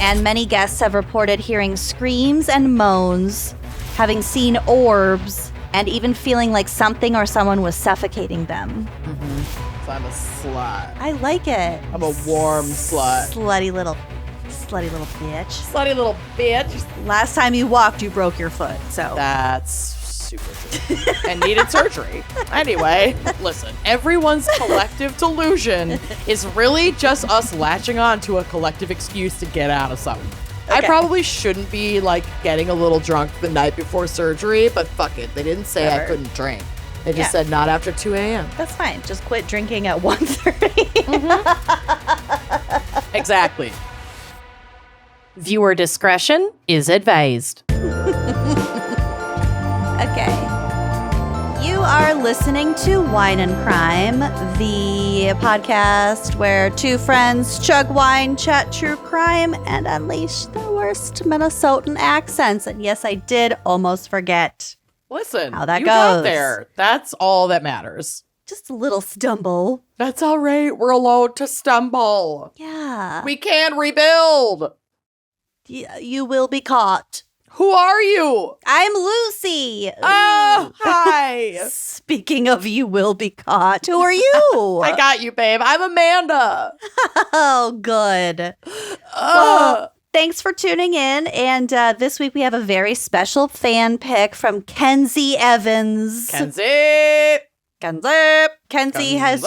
and many guests have reported hearing screams and moans, having seen orbs, and even feeling like something or someone was suffocating them. Mm-hmm. So I'm a slut. I like it. I'm a warm slut. Slutty little bitch. Slutty little bitch. Last time you walked, you broke your foot, so. That's super true. And needed surgery. Anyway, listen, everyone's collective delusion is really just us latching on to a collective excuse to get out of something. Okay. I probably shouldn't be, like, getting a little drunk the night before surgery, but fuck it. They didn't say I couldn't drink. They just said not after 2 a.m. That's fine. Just quit drinking at 1:30. Mm-hmm. Exactly. Viewer discretion is advised. Okay. You are listening to Wine and Crime, the podcast where two friends chug wine, chat true crime, and unleash the worst Minnesotan accents. And yes, I did almost forget. Listen, how that you goes. Got there. That's all that matters. Just a little stumble. That's all right. We're allowed to stumble. Yeah. We can rebuild. You will be caught. Who are you? I'm Lucy. Oh, hi. Speaking of you will be caught, who are you? I got you, babe. I'm Amanda. Oh, good. Well, thanks for tuning in. And this week we have a very special fan pick from Kenzie Evans. Kenzie has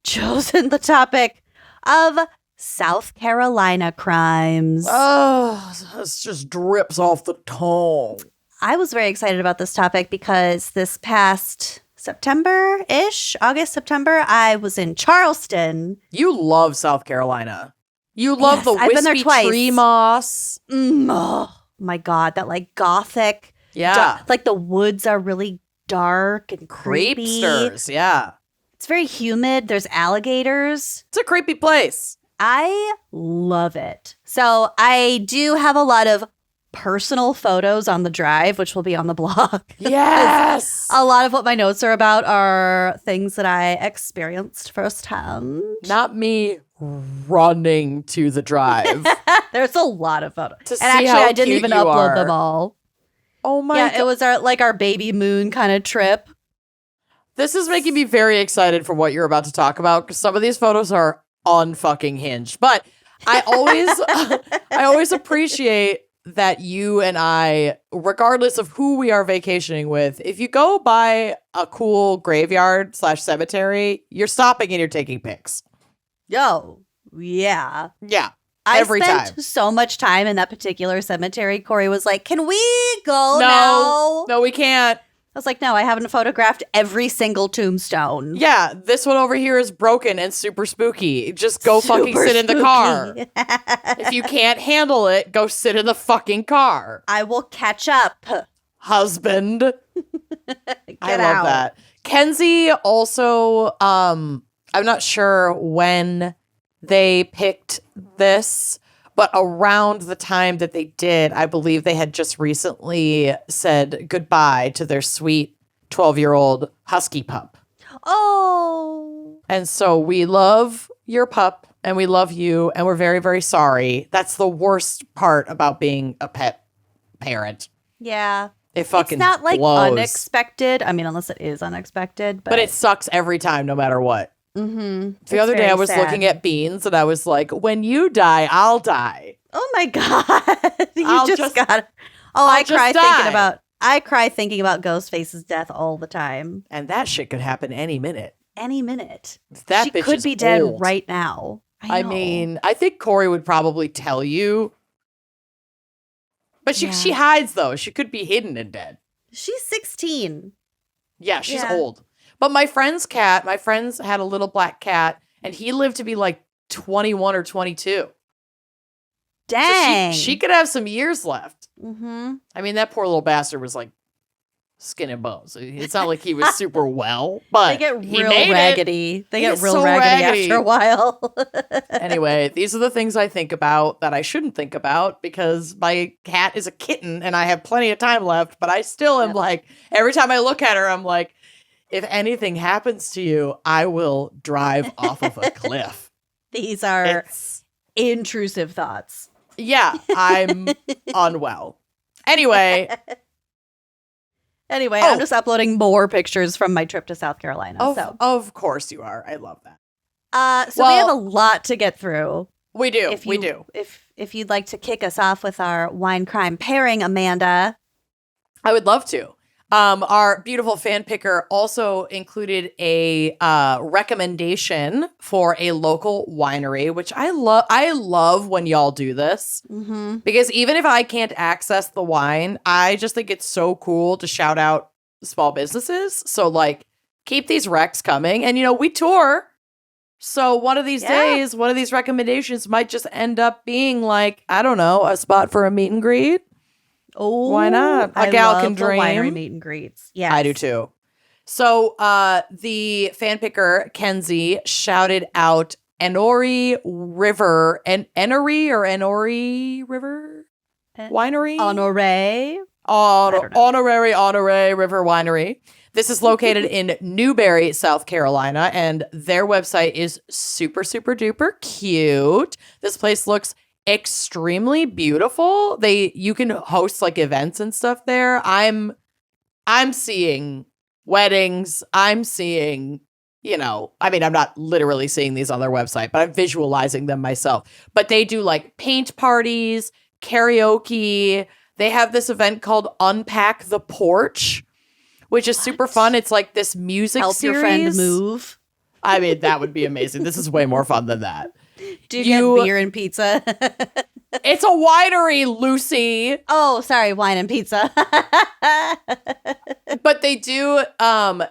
chosen the topic of South Carolina crimes. Oh, this just drips off the tongue. I was very excited about this topic because this past September-ish, August, September, I was in Charleston. You love South Carolina. You love the I've been there wispy twice. tree moss. Oh my God, that like gothic. Like the woods are really dark and creepy. Creepsters, yeah. It's very humid. There's alligators. It's a creepy place. I love it. So I do have a lot of personal photos on the drive, which will be on the blog. Yes. A lot of what my notes are about are things that I experienced firsthand. Not me running to the drive. There's a lot of photos. To and actually, I didn't even upload them all. Oh my God. It was our baby moon kind of trip. This is making me very excited for what you're about to talk about because some of these photos are unfucking hinged. But I always appreciate that you and I, regardless of who we are vacationing with, if you go by a cool graveyard / cemetery, you're stopping and you're taking pics. Yo, yeah. Yeah. I spent so much time in that particular cemetery. Corey was like, can we go now? No, we can't. I was like, no, I haven't photographed every single tombstone. Yeah, this one over here is broken and super spooky. Just go fucking sit in the car. If you can't handle it, go sit in the fucking car. I will catch up. Husband. I love out. that. Kenzie also, I'm not sure when they picked this, but around the time that they did, I believe they had just recently said goodbye to their sweet 12-year-old husky pup. Oh. And so we love your pup and we love you and we're very, very sorry. That's the worst part about being a pet parent. Yeah. It fucking It's not like blows. Unexpected. I mean, unless it is unexpected. But it sucks every time, no matter what. Mm-hmm. The other day I was looking at beans and I was like, when you die, I'll die. Oh my God. You just got. Oh, I cry thinking about Ghostface's death all the time. And that shit could happen any minute. Any minute. That she bitch could is be dead old. right now. I mean, I think Corey would probably tell you. But she hides, though. She could be hidden and dead. She's 16. Yeah, she's old. But my friend's had a little black cat, and he lived to be like 21 or 22. Dang. So she could have some years left. Mm-hmm. I mean, that poor little bastard was like skin and bones. It's not like he was super well, but they get he real made raggedy. It. They get real raggedy after a while. Anyway, these are the things I think about that I shouldn't think about because my cat is a kitten and I have plenty of time left, but I still am like, every time I look at her, I'm like, if anything happens to you, I will drive off of a cliff. These are intrusive thoughts. Yeah, I'm unwell. Anyway. I'm just uploading more pictures from my trip to South Carolina. Of course you are. I love that. So we have a lot to get through. We do. If you'd like to kick us off with our wine crime pairing, Amanda. I would love to. Our beautiful fan picker also included a recommendation for a local winery, which I love. I love when y'all do this because even if I can't access the wine, I just think it's so cool to shout out small businesses. So like, keep these recs coming, and we tour. So one of these days, one of these recommendations might just end up being like, I don't know, a spot for a meet and greet. Oh, why not? A gal can dream. Winery meet and greets. Yeah, I do too. So the fan picker Kenzie shouted out Enoree River and Enoree River Winery. Enoree River Winery. This is located in Newberry, South Carolina, and their website is super, super duper cute. This place looks extremely beautiful. You can host like events and stuff there. I'm seeing weddings. I'm seeing, I'm not literally seeing these on their website, but I'm visualizing them myself. But they do like paint parties, karaoke. They have this event called Unpack the Porch, which is super fun. It's like this music Help series. Your friend move. I mean, that would be amazing. This is way more fun than that. Do you get beer and pizza? It's a winery, Lucy. Oh, sorry, wine and pizza. But they do,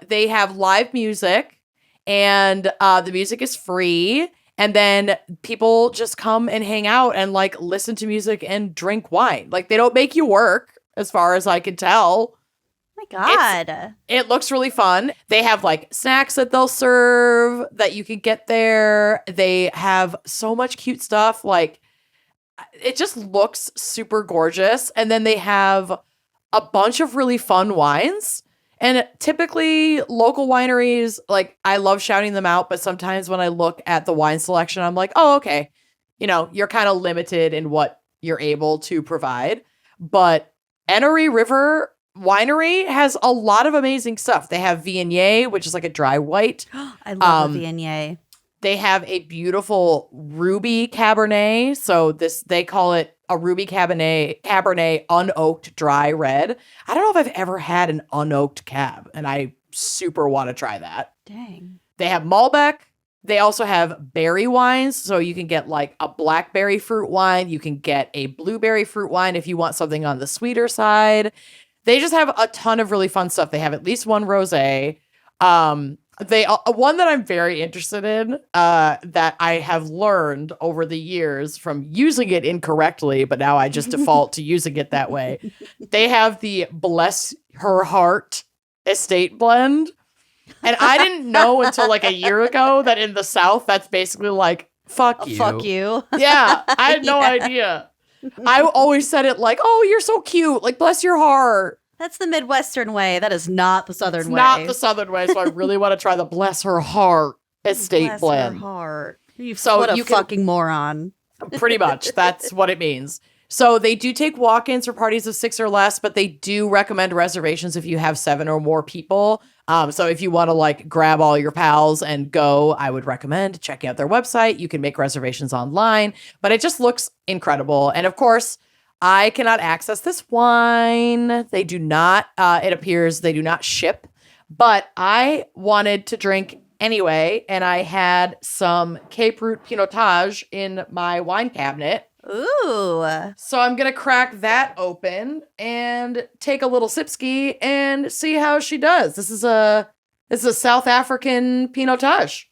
they have live music, and the music is free. And then people just come and hang out and like listen to music and drink wine. Like they don't make you work, as far as I can tell. My God. It looks really fun. They have like snacks that they'll serve that you can get there. They have so much cute stuff. Like it just looks super gorgeous. And then they have a bunch of really fun wines. And typically local wineries, like I love shouting them out, but sometimes when I look at the wine selection, I'm like, oh, okay. You're kind of limited in what you're able to provide. But Enoree River Winery has a lot of amazing stuff. They have Viognier, which is like a dry white. I love a Viognier. They have a beautiful ruby Cabernet. So they call it a ruby Cabernet unoaked dry red. I don't know if I've ever had an unoaked cab, and I super want to try that. Dang. They have Malbec. They also have berry wines. So you can get like a blackberry fruit wine. You can get a blueberry fruit wine if you want something on the sweeter side. They just have a ton of really fun stuff. They have at least one rosé. One that I'm very interested in that I have learned over the years from using it incorrectly, but now I just default to using it that way. They have the Bless Her Heart Estate Blend. And I didn't know until like a year ago that in the South, that's basically like, fuck you. Fuck you. Yeah, I had no idea. I always said it like, oh, you're so cute. Like, bless your heart. That's the Midwestern way. That is not the Southern way. Not the Southern way. So I really want to try the Bless Her Heart Estate Blend. Bless her heart. So what a fucking moron. Pretty much. That's what it means. So they do take walk-ins for parties of 6 or less, but they do recommend reservations if you have 7 or more people. So if you want to like grab all your pals and go, I would recommend checking out their website. You can make reservations online, but it just looks incredible. And of course, I cannot access this wine. They do not, it appears they do not ship, but I wanted to drink anyway. And I had some Cape Root Pinotage in my wine cabinet. Ooh. So I'm going to crack that open and take a little sipski and see how she does. This is a South African Pinotage.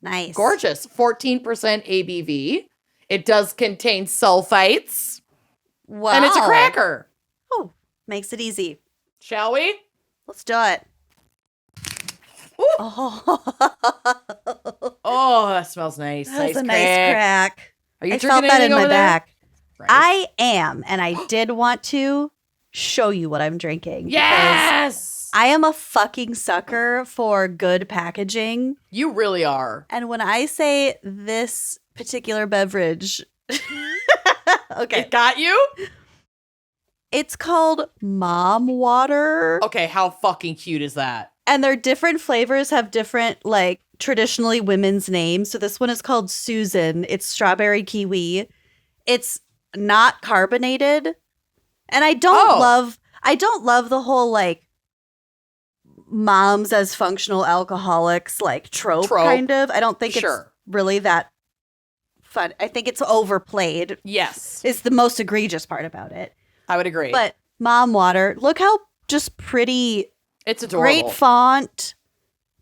Nice. Gorgeous. 14% ABV. It does contain sulfites. Wow. And it's a cracker. Oh, makes it easy. Shall we? Let's do it. Oh, that smells nice. That's a nice crack. Are you I drinking felt that in my over back. Right. I am, and I did want to show you what I'm drinking. Yes! I am a fucking sucker for good packaging. You really are. And when I say this particular beverage Okay. It got you? It's called Mom Water. Okay, how fucking cute is that? And their different flavors have different, like, traditionally women's names. So this one is called Susan. It's strawberry kiwi. It's not carbonated. And I don't love the whole, like, moms as functional alcoholics, like, trope. Kind of. I don't think it's really that fun. I think it's overplayed. Yes. Is the most egregious part about it. I would agree. But Mom Water, look how just pretty. It's adorable. Great font.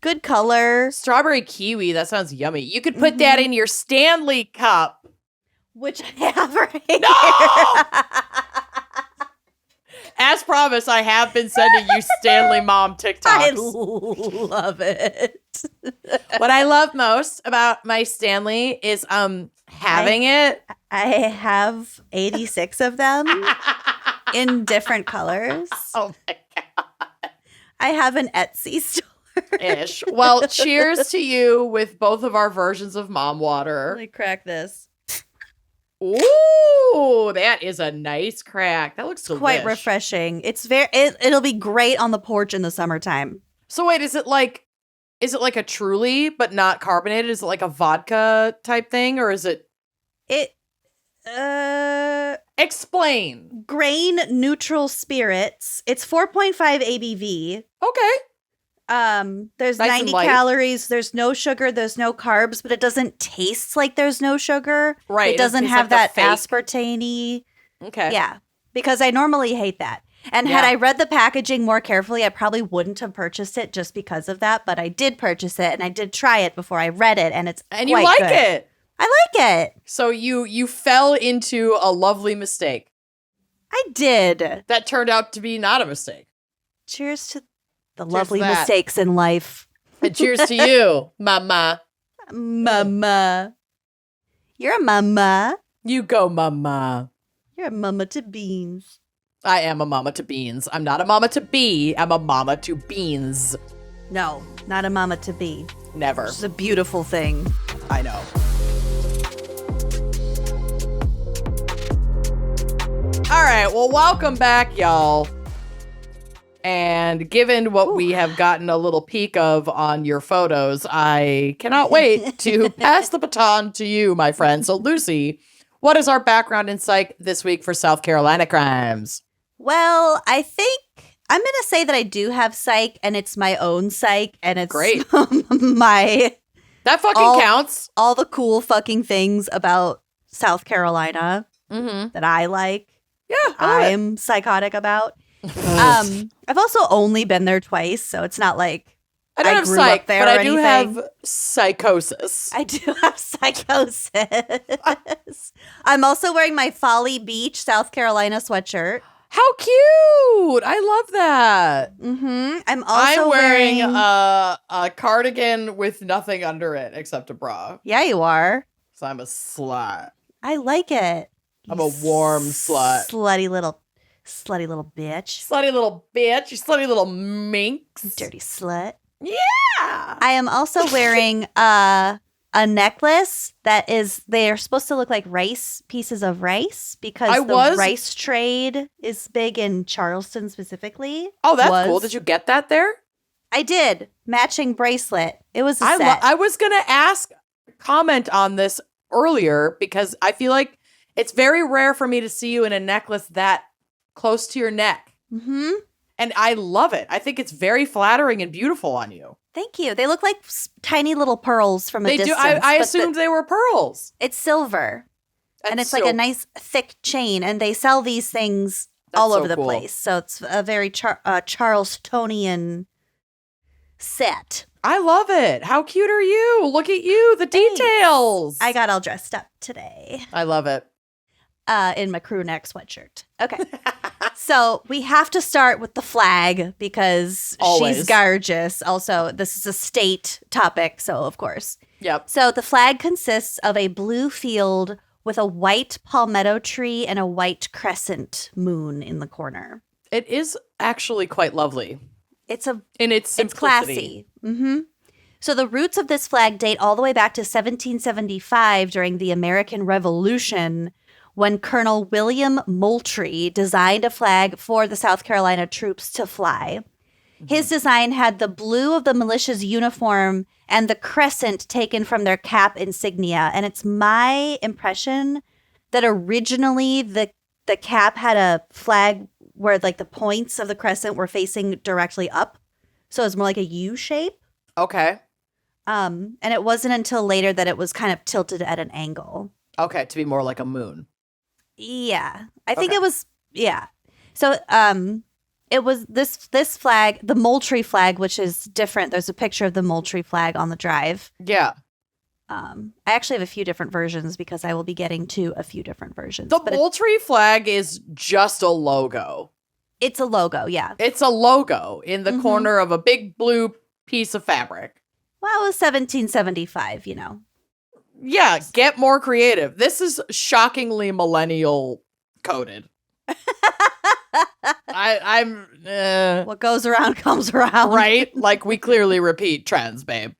Good color. Strawberry kiwi, that sounds yummy. You could put that in your Stanley cup. Which I have right No! As promised, I have been sending you Stanley Mom TikToks. I love it. What I love most about my Stanley is having it. I have 86 of them in different colors. Oh my God. I have an Etsy store. Ish. Well, cheers to you with both of our versions of Mom Water. Let me crack this. Ooh, that is a nice crack. That looks delish. Quite refreshing. It's it'll be great on the porch in the summertime. So wait, is it like a Truly but not carbonated? Is it like a vodka type thing, or is it? Explain. Grain neutral spirits. It's 4.5 ABV. Okay. There's Nice 90 calories. There's no sugar. There's no carbs, but it doesn't taste like there's no sugar. Right. It doesn't have like that aspartame-y. Okay. Yeah. Because I normally hate that. And had I read the packaging more carefully, I probably wouldn't have purchased it just because of that. But I did purchase it and I did try it before I read it, and it's and quite you like good. it. I like it. So you fell into a lovely mistake. I did. That turned out to be not a mistake. Cheers to the Cheers lovely to that. mistakes in life. And cheers to you, mama. Mama. You're a mama. You go, mama. You're a mama to beans. I am a mama to beans. I'm not a mama to be. I'm a mama to beans. No, not a mama to be. Never. It's a beautiful thing. I know. All right. Well, welcome back, y'all. And given what we have gotten a little peek of on your photos, I cannot wait to pass the baton to you, my friend. So, Lucy, what is our background in psych this week for South Carolina crimes? Well, I think I'm going to say that I do have psych, and it's my own psych, and it's Great. my... That fucking counts. All the cool fucking things about South Carolina that I like. Yeah, I'm psychotic about. I've also only been there twice, so it's not like I don't have grew psych, up there but or I do anything. have psychosis. I do have psychosis. I'm also wearing my Folly Beach, South Carolina sweatshirt. How cute! I love that. I'm also wearing a cardigan with nothing under it except a bra. Yeah, you are. So I'm a slut. I like it. I'm a warm slut. Slutty little bitch. Slutty little bitch. You slutty little minx. Dirty slut. Yeah. I am also wearing a necklace that they're supposed to look like pieces of rice because the rice trade is big in Charleston specifically. Oh, that's cool. Did you get that there? I did. Matching bracelet. It was a set. I was going to comment on this earlier because I feel like it's very rare for me to see you in a necklace that close to your neck. And I love it. I think it's very flattering and beautiful on you. Thank you. They look like tiny little pearls from a distance. I assumed they were pearls. It's silver. And it's like a nice thick chain. And they sell these things all over the place. So it's a very Charlestonian set. I love it. How cute are you? Look at you. The details. I got all dressed up today. I love it. In my crew neck sweatshirt. Okay. So we have to start with the flag because she's gorgeous. Also, this is a state topic, so of course. Yep. So the flag consists of a blue field with a white palmetto tree and a white crescent moon in the corner. It is actually quite lovely. In its simplicity. It's classy. So the roots of this flag date all the way back to 1775 during the American Revolution, when Colonel William Moultrie designed a flag for the South Carolina troops to fly. His design had the blue of the militia's uniform and the crescent taken from their cap insignia. And it's my impression that originally the cap had a flag where like the points of the crescent were facing directly up. So it was more like a U shape. Okay. And it wasn't until later that it was kind of tilted at an angle. Okay, to be more like a moon. Yeah. I think it was, yeah. So it was this flag, the Moultrie flag, which is different. There's a picture of the Moultrie flag on the drive. Yeah. I actually have a few different versions because I will be getting to a few different versions. The Moultrie flag is just a logo. It's a logo, yeah. It's a logo in the corner of a big blue piece of fabric. Well, it was 1775, you know. Yeah, get more creative. This is shockingly millennial coded. What goes around comes around. Right? Like we clearly repeat trends, babe.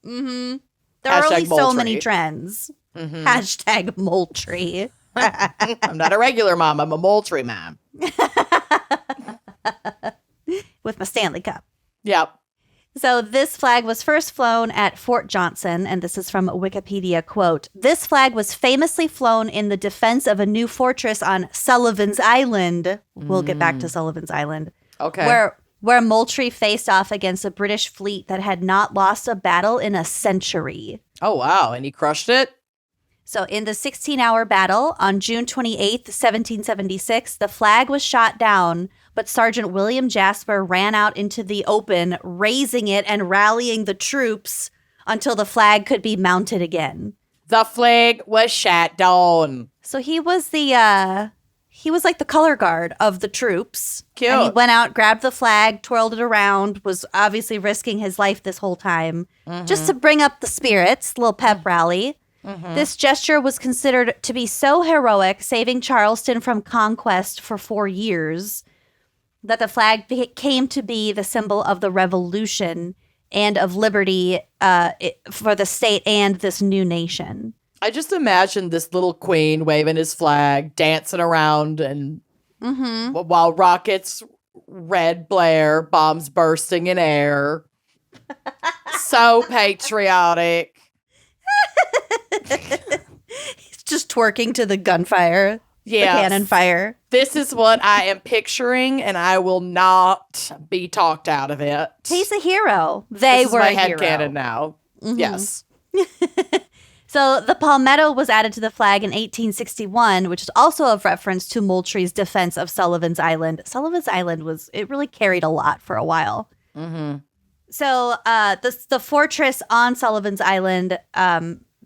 Mm-hmm. There are only so Moultrie. Many trends. Hashtag Moultrie. I'm not a regular mom. I'm a Moultrie mom. With my Stanley Cup. Yep. So this flag was first flown at Fort Johnson, and this is from Wikipedia, quote, "This flag was famously flown in the defense of a new fortress on Sullivan's Island." We'll get back to Sullivan's Island. Okay. Where Moultrie faced off against a British fleet that had not lost a battle in a century. Oh, wow. And he crushed it? So in the 16-hour battle on June 28th, 1776, the flag was shot down, but Sergeant William Jasper ran out into the open, raising it and rallying the troops until the flag could be mounted again. The flag was shot down. So he was like the color guard of the troops. Cute. And he went out, grabbed the flag, twirled it around, was obviously risking his life this whole time, just to bring up the spirits, little pep rally. This gesture was considered to be so heroic, saving Charleston from conquest for 4 years, that the flag came to be the symbol of the revolution and of liberty for the state and this new nation. I just imagine this little queen waving his flag, dancing around, and while rockets red blare, bombs bursting in air. So patriotic. He's just twerking to the gunfire. Yeah, cannon fire. This is what I am picturing, and I will not be talked out of it. He's a hero. They were my a hero. headcanon now. Yes. So the palmetto was added to the flag in 1861, which is also a reference to Moultrie's defense of Sullivan's Island. Sullivan's Island it really carried a lot for a while. So the fortress on Sullivan's Island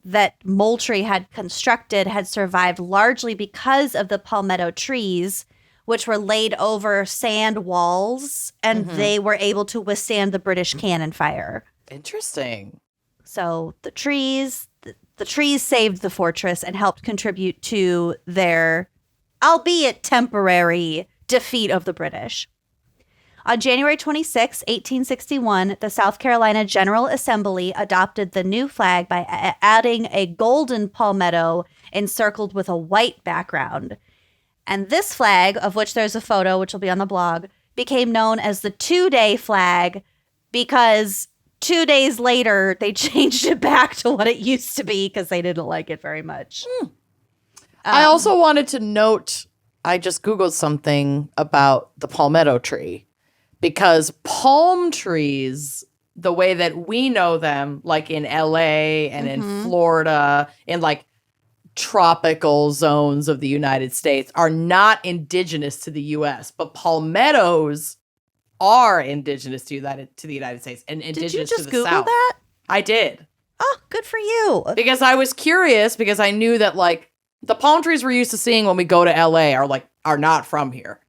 that Moultrie had constructed had survived largely because of the palmetto trees, which were laid over sand walls, and they were able to withstand the British cannon fire. Interesting. So the trees saved the fortress and helped contribute to their, albeit temporary, defeat of the British. On January 26, 1861, the South Carolina General Assembly adopted the new flag by adding a golden palmetto encircled with a white background. And this flag, of which there's a photo, which will be on the blog, became known as the 2-day flag because 2 days later, they changed it back to what it used to be because they didn't like it very much. I also wanted to note, I just Googled something about the palmetto tree. Because palm trees, the way that we know them, like in LA and in Florida, in like tropical zones of the United States, are not indigenous to the US. But palmettos are indigenous to the United States and indigenous to the South. Did you just Google that? I did. Oh, good for you. Because I was curious, because I knew that like the palm trees we're used to seeing when we go to LA are not from here.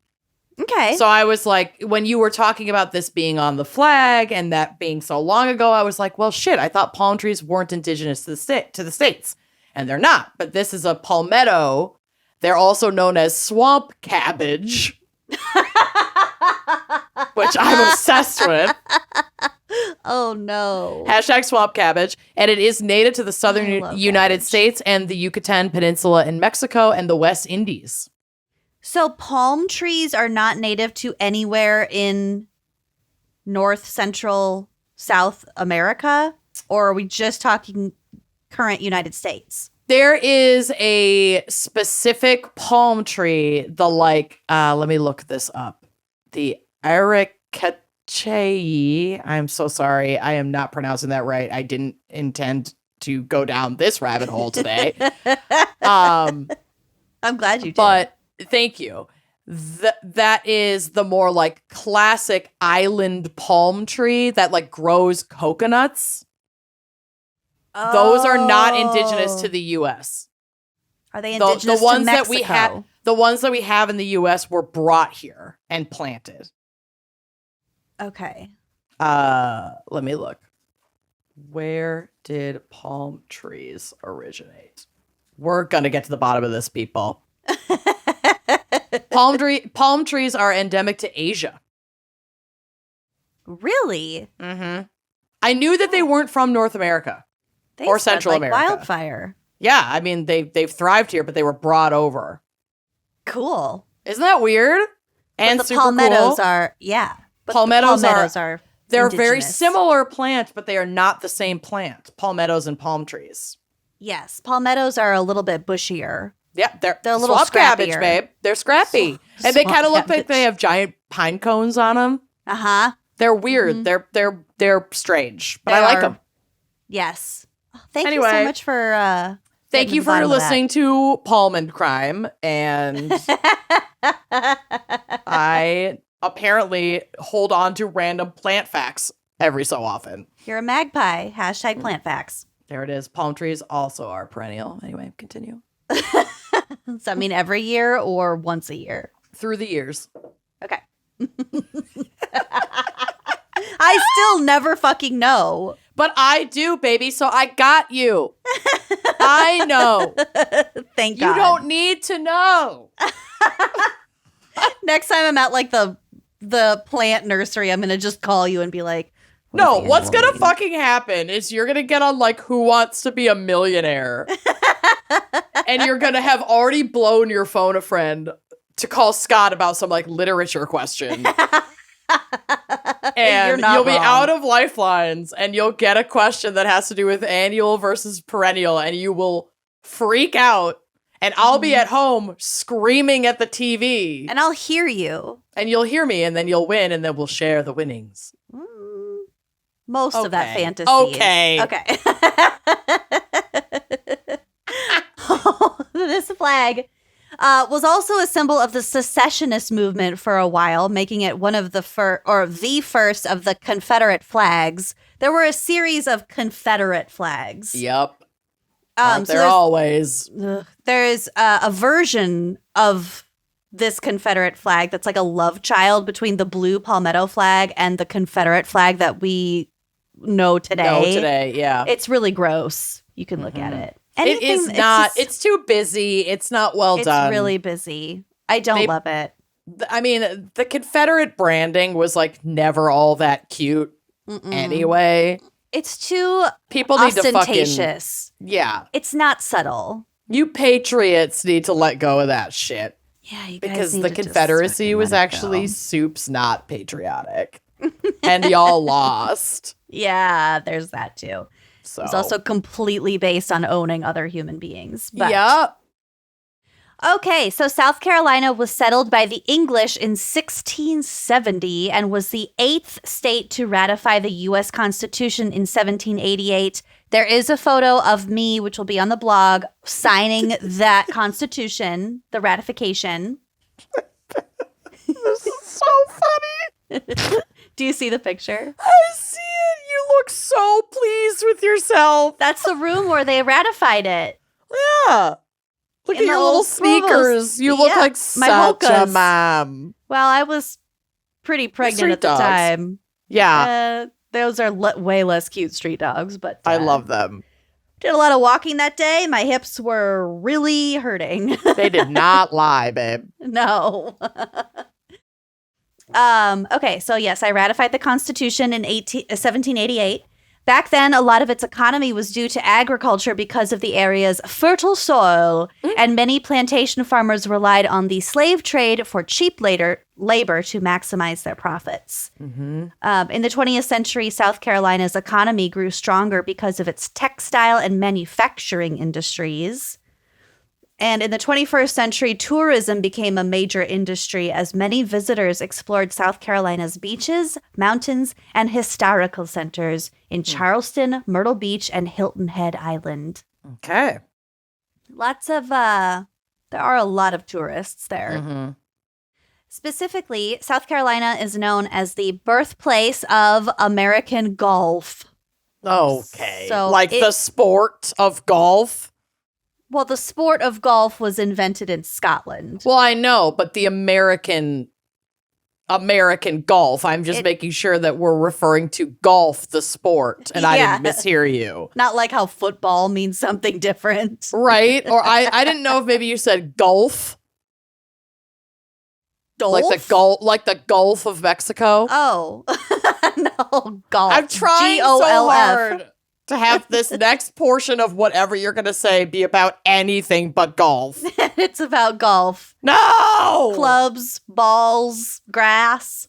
Okay. So I was like, when you were talking about this being on the flag and that being so long ago, I was like, well, shit, I thought palm trees weren't indigenous to the States. And they're not. But this is a palmetto. They're also known as swamp cabbage, which I'm obsessed with. Oh, no. Hashtag swamp cabbage. And it is native to the I southern love United cabbage. States and the Yucatan Peninsula in Mexico and the West Indies. So palm trees are not native to anywhere in North, Central, South America? Or are we just talking current United States? There is a specific palm tree, let me look this up. The Aricachei. I'm so sorry. I am not pronouncing that right. I didn't intend to go down this rabbit hole today. I'm glad you did. But thank you. That is the more like classic island palm tree that like grows coconuts. Those are not indigenous to the U.S. Are they indigenous the ones to Mexico? that we have? The ones that we have in the U.S. were brought here and planted. Okay. Let me look. Where did palm trees originate? We're gonna get to the bottom of this, people. Palm trees are endemic to Asia. Really? Mm-hmm. I knew that they weren't from North America. They Or spread Central like America. wildfire. Yeah, I mean they've thrived here, but they were brought over. Cool. Isn't that weird? And but the super palmettos cool. are, yeah. But Palmettos the palmettos are They're very indigenous. similar plants, but they are not the same plant. Palmettos and palm trees. Yes, palmettos are a little bit bushier. Yeah, they're a little swamp cabbage, scrappier. babe. They're scrappy, and they Swamp kind of look like cabbage. they have giant pine cones on them. Uh-huh. They're weird. Mhm. They're strange, but They I like are- them. Yes. Thank you Anyway, so much for Thank getting you to the bottom for of that. listening to Palm and Crime, and I apparently hold on to random plant facts every so often. You're a magpie. Hashtag plant facts. There it is. Palm trees also are perennial. Anyway, continue. Does that mean every year or once a year? Through the years. Okay. I still never fucking know. But I do, baby, so I got you. I know. Thank You God. don't need to know. Next time I'm at like the plant nursery, I'm gonna just call you and be like, No, the what's annual gonna meeting? fucking happen is you're gonna get on like Who Wants to Be a Millionaire. And you're gonna have already blown your phone a friend to call Scott about some like literature question. You're And not you'll be wrong. out of lifelines and you'll get a question that has to do with annual versus perennial and you will freak out. And I'll be at home screaming at the TV. And I'll hear you. And you'll hear me and then you'll win and then we'll share the winnings. Most of that Okay. fantasy. Okay. Okay. This flag was also a symbol of the secessionist movement for a while, making it one of the first of the Confederate flags. There were a series of Confederate flags. Yep. So They're always. there's a version of this Confederate flag that's like a love child between the blue palmetto flag and the Confederate flag that we know today. No, today, yeah. It's really gross. You can look at it. It is not. It's too busy. It's not well done. It's really busy. I don't love it. I mean, the Confederate branding was like never all that cute anyway. It's too People need to fucking. ostentatious. Yeah. It's not subtle. You patriots need to let go of that shit. Yeah, you guys Because need the to just Confederacy fucking was let it actually go. soups not patriotic. And y'all lost. Yeah, there's that too. So. It's also completely based on owning other human beings. But. Yep. Okay, so South Carolina was settled by the English in 1670 and was the 8th state to ratify the U.S. Constitution in 1788. There is a photo of me, which will be on the blog, signing that Constitution, the ratification. This is so funny. Do you see the picture? I see it. You look so pleased with yourself. That's the room where they ratified it. Yeah. Look In at the your little old schools. sneakers. You look Yeah, like my such a Hokas. mom. Well, I was pretty pregnant Street at the dogs. time. Yeah. Those are way less cute street dogs, but I love them. did a lot of walking that day. My hips were really hurting. They did not lie, babe. No. Okay, so yes, I ratified the Constitution in 1788. Back then, a lot of its economy was due to agriculture because of the area's fertile soil, and many plantation farmers relied on the slave trade for cheap labor to maximize their profits. In the 20th century, South Carolina's economy grew stronger because of its textile and manufacturing industries. And in the 21st century, tourism became a major industry as many visitors explored South Carolina's beaches, mountains, and historical centers in Charleston, Myrtle Beach, and Hilton Head Island. Okay. There are a lot of tourists there. Specifically, South Carolina is known as the birthplace of American golf. Okay. So the sport of golf? Well, the sport of golf was invented in Scotland. Well, I know, but the American golf, I'm just making sure that we're referring to golf, the sport, and I didn't mishear you. Not like how football means something different. Right? Or I didn't know if maybe you said golf. Golf? Like the Gulf of Mexico. Oh. No, golf. I'm trying Golf. so hard to have this next portion of whatever you're going to say be about anything but golf. It's about golf. No! Clubs, balls, grass.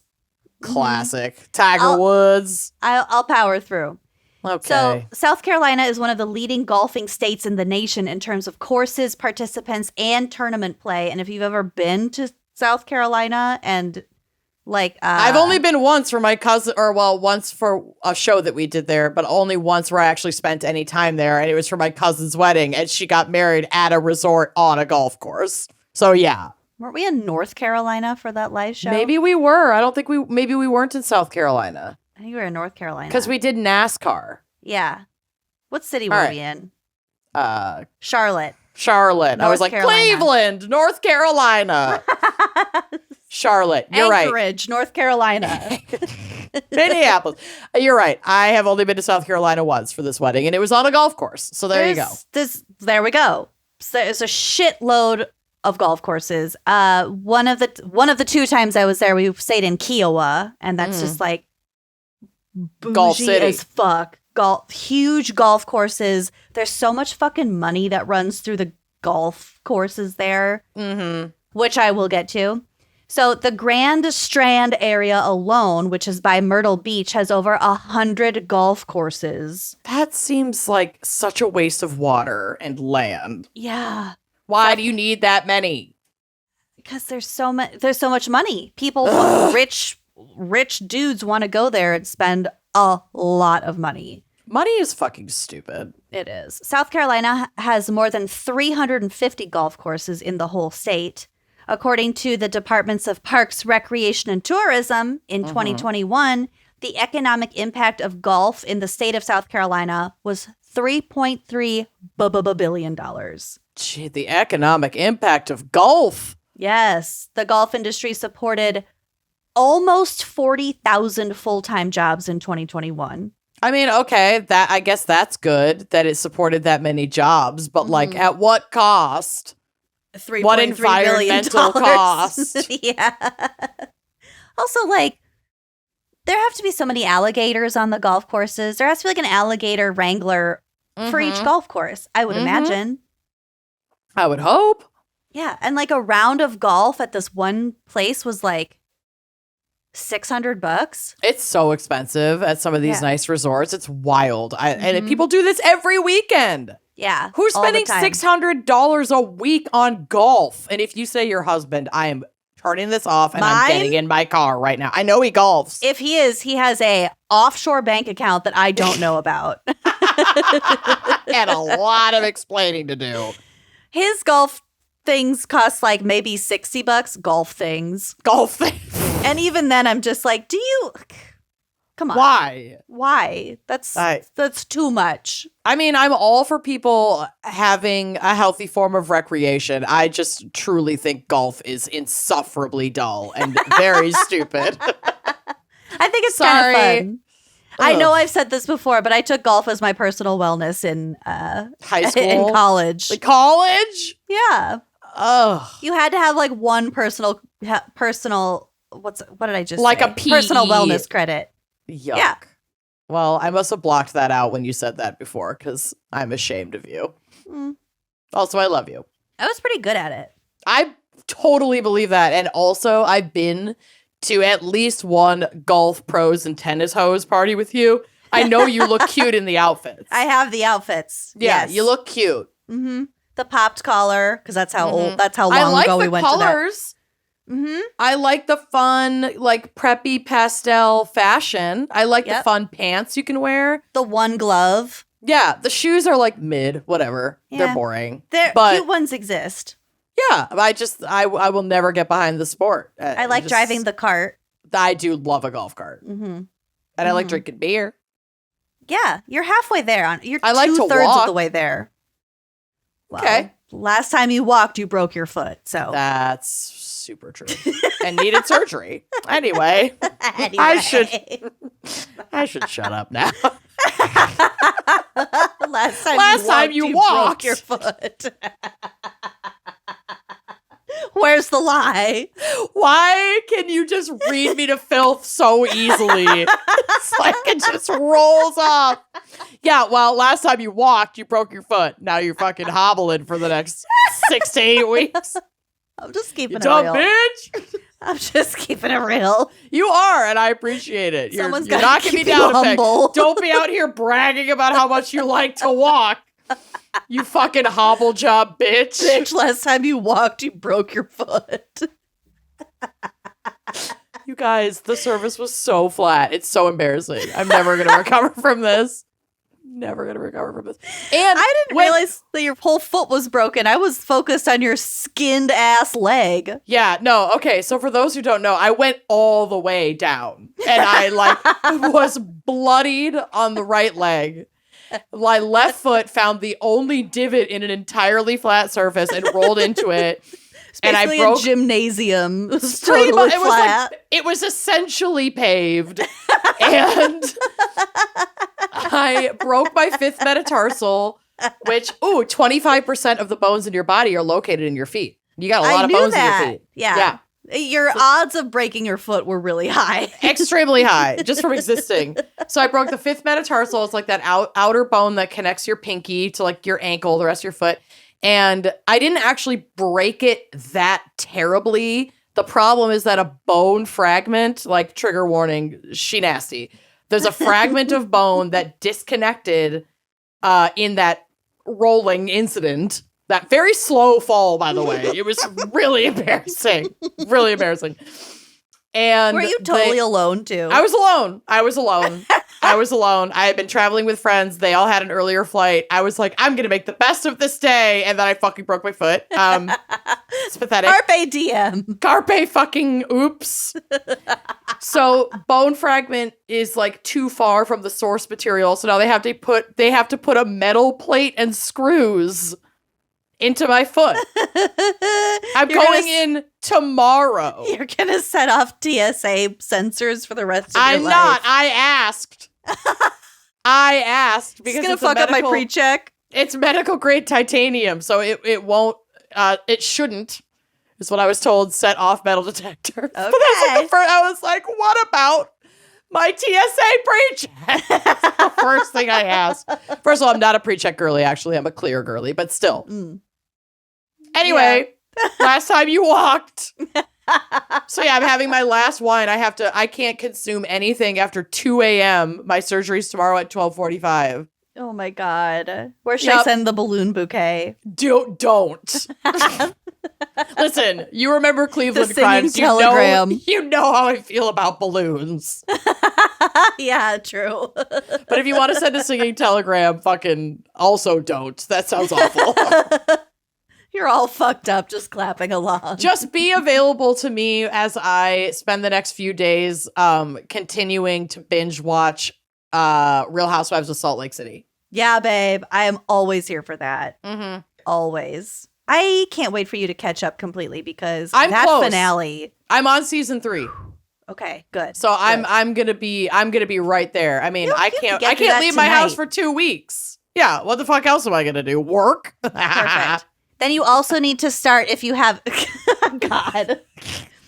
Classic. Tiger Woods. I'll power through. Okay. So, South Carolina is one of the leading golfing states in the nation in terms of courses, participants, and tournament play. And if you've ever been to South Carolina and I've only been once for my cousin, once for a show that we did there, but only once where I actually spent any time there. And it was for my cousin's wedding, and she got married at a resort on a golf course. So, yeah. Weren't we in North Carolina for that live show? Maybe we were. I don't think maybe we weren't in South Carolina. I think we were in North Carolina. Because we did NASCAR. Yeah. What city were we in? Charlotte. I was like, Carolina. Cleveland, North Carolina. Charlotte, you're Anchorage, North Carolina. Minneapolis. You're right. I have only been to South Carolina once for this wedding, and it was on a golf course. So there you go. There we go. So there's a shitload of golf courses. One of the 2 times I was there, we stayed in Kiowa, and that's just like Golf City as fuck. Huge golf courses. There's so much fucking money that runs through the golf courses there, which I will get to. So the Grand Strand area alone, which is by Myrtle Beach, has over 100 golf courses. That seems like such a waste of water and land. Yeah. Why do you need that many? Because there's so much money. People, rich dudes want to go there and spend a lot of money. Money is fucking stupid. It is. South Carolina has more than 350 golf courses in the whole state. According to the Departments of Parks, Recreation, and Tourism, in 2021, the economic impact of golf in the state of South Carolina was $3.3 billion. Gee, the economic impact of golf. Yes. The golf industry supported almost 40,000 full-time jobs in 2021. I mean, okay, I guess that's good that it supported that many jobs, but like at what cost? What environmental cost? Yeah. Also, there have to be so many alligators on the golf courses. There has to be an alligator wrangler for each golf course, I would imagine. I would hope. Yeah, and a round of golf at this one place was $600. It's so expensive at some of these nice resorts. It's wild. And people do this every weekend. Yeah. Who's spending $600 a week on golf? And if you say your husband, I am turning this off and I'm getting in my car right now. I know he golfs. If he is, he has a offshore bank account that I don't know about. And a lot of explaining to do. His golf things cost maybe $60. Golf things. And even then I'm just do you... Come on. Why? That's too much. I mean, I'm all for people having a healthy form of recreation. I just truly think golf is insufferably dull and very stupid. I think it's kind of fun. I know I've said this before, but I took golf as my personal wellness in high school, in college. College? Yeah. Oh, you had to have one personal what did I just like say? a PE. Personal wellness credit. Yuck. Yeah. Well, I must have blocked that out when you said that before because I'm ashamed of you. Mm. Also, I love you. I was pretty good at it. I totally believe that. And also, I've been to at least one golf pros and tennis hose party with you. I know you look cute in the outfits. I have the outfits. Yeah, yes. you look cute. Mm-hmm. The popped collar, because that's how old. That's how long ago we went to that. I like the colors. Mm-hmm. I like the fun, like preppy pastel fashion. I like the fun pants you can wear. The one glove. Yeah, the shoes are like mid, whatever. Yeah. They're boring. But cute ones exist. Yeah, I will never get behind the sport. I like driving the cart. I do love a golf cart. Mm-hmm. And I like drinking beer. Yeah, you're halfway there. You're I like to 2/3 walk. of the way there. Well, okay. Last time you walked, you broke your foot. So that's super true. And needed surgery. Anyway. Anyway. I should shut up now. Last time you walked, broke your foot. Where's the lie? Why can you just read me to filth so easily? It's like it just rolls off. Yeah, well, last time you walked, you broke your foot. Now you're fucking hobbling for the next 6 to 8 weeks. I'm just keeping it dumb real. Bitch. I'm just keeping it real. You are, and I appreciate it. You're Someone's knocking me down a peg. Don't be out here bragging about how much you like to walk. You fucking hobble job bitch. Bitch, last time you walked, you broke your foot. You guys, the service was so flat. It's so embarrassing. I'm never going to recover from this. Never going to recover from this. And I didn't realize that your whole foot was broken. I was focused on your skinned ass leg. Yeah, no. Okay, so for those who don't know, I went all the way down. And I was bloodied on the right leg. My left foot found the only divot in an entirely flat surface and rolled into it. And I broke a gymnasium. It was totally flat. It was essentially paved. And I broke my 5th metatarsal, which 25% of the bones in your body are located in your feet. You got a lot of bones in your feet. Yeah. Your odds of breaking your foot were really high. Extremely high, just from existing. So I broke the 5th metatarsal. It's like that outer bone that connects your pinky to like your ankle, the rest of your foot. And I didn't actually break it that terribly. The problem is that a bone fragment, like trigger warning, she nasty. There's a fragment of bone that disconnected in that rolling incident. That very slow fall, by the way. It was really embarrassing. Really embarrassing. And were you totally alone, too? I was alone. I had been traveling with friends. They all had an earlier flight. I was like, I'm going to make the best of this day. And then I fucking broke my foot. It's pathetic. Carpe diem. Carpe fucking oops. So bone fragment is like too far from the source material. So now they have to put a metal plate and screws into my foot. I'm going in tomorrow. You're going to set off TSA sensors for the rest of your life. I'm not. I asked because it's going to fuck up my pre-check. It's medical grade titanium, so it won't, it shouldn't, is what I was told, set off metal detector. Okay. But that's like the first, I was like, what about my TSA pre-check? That's the first thing I asked. First of all, I'm not a pre-check girly, actually. I'm a clear girly, but still. Anyway, last time you walked. So yeah, I'm having my last wine. I can't consume anything after 2 a.m. My surgery's tomorrow at 12:45. Oh my God. Where should I send the balloon bouquet? Don't. Listen, you remember Cleveland crimes. Telegram. You know how I feel about balloons. Yeah, true. But if you want to send a singing telegram, fucking also don't. That sounds awful. You're all fucked up just clapping along. Just be available to me as I spend the next few days continuing to binge watch Real Housewives of Salt Lake City. Yeah, babe. I am always here for that. Mm-hmm. Always. I can't wait for you to catch up completely because I'm that close. finale. I'm on season 3. Okay, good. So good. I'm gonna be right there. I mean, I can't leave my house for 2 weeks. Yeah, what the fuck else am I gonna do? Work? Perfect. Then you also need to start if you have God.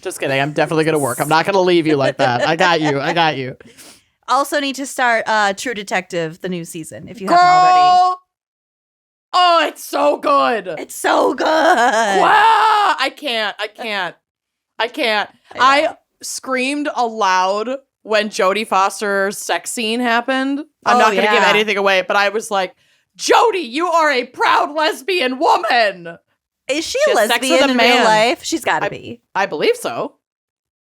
Just kidding. I'm definitely going to work. I'm not going to leave you like that. I got you. Also need to start True Detective, the new season, if you haven't already. Oh, it's so good. It's so good. Wow. I can't. I screamed aloud when Jodie Foster's sex scene happened. I'm not going to give anything away, but I was like, Jodie, you are a proud lesbian woman. Is she a lesbian in real life? She's got to be. I believe so.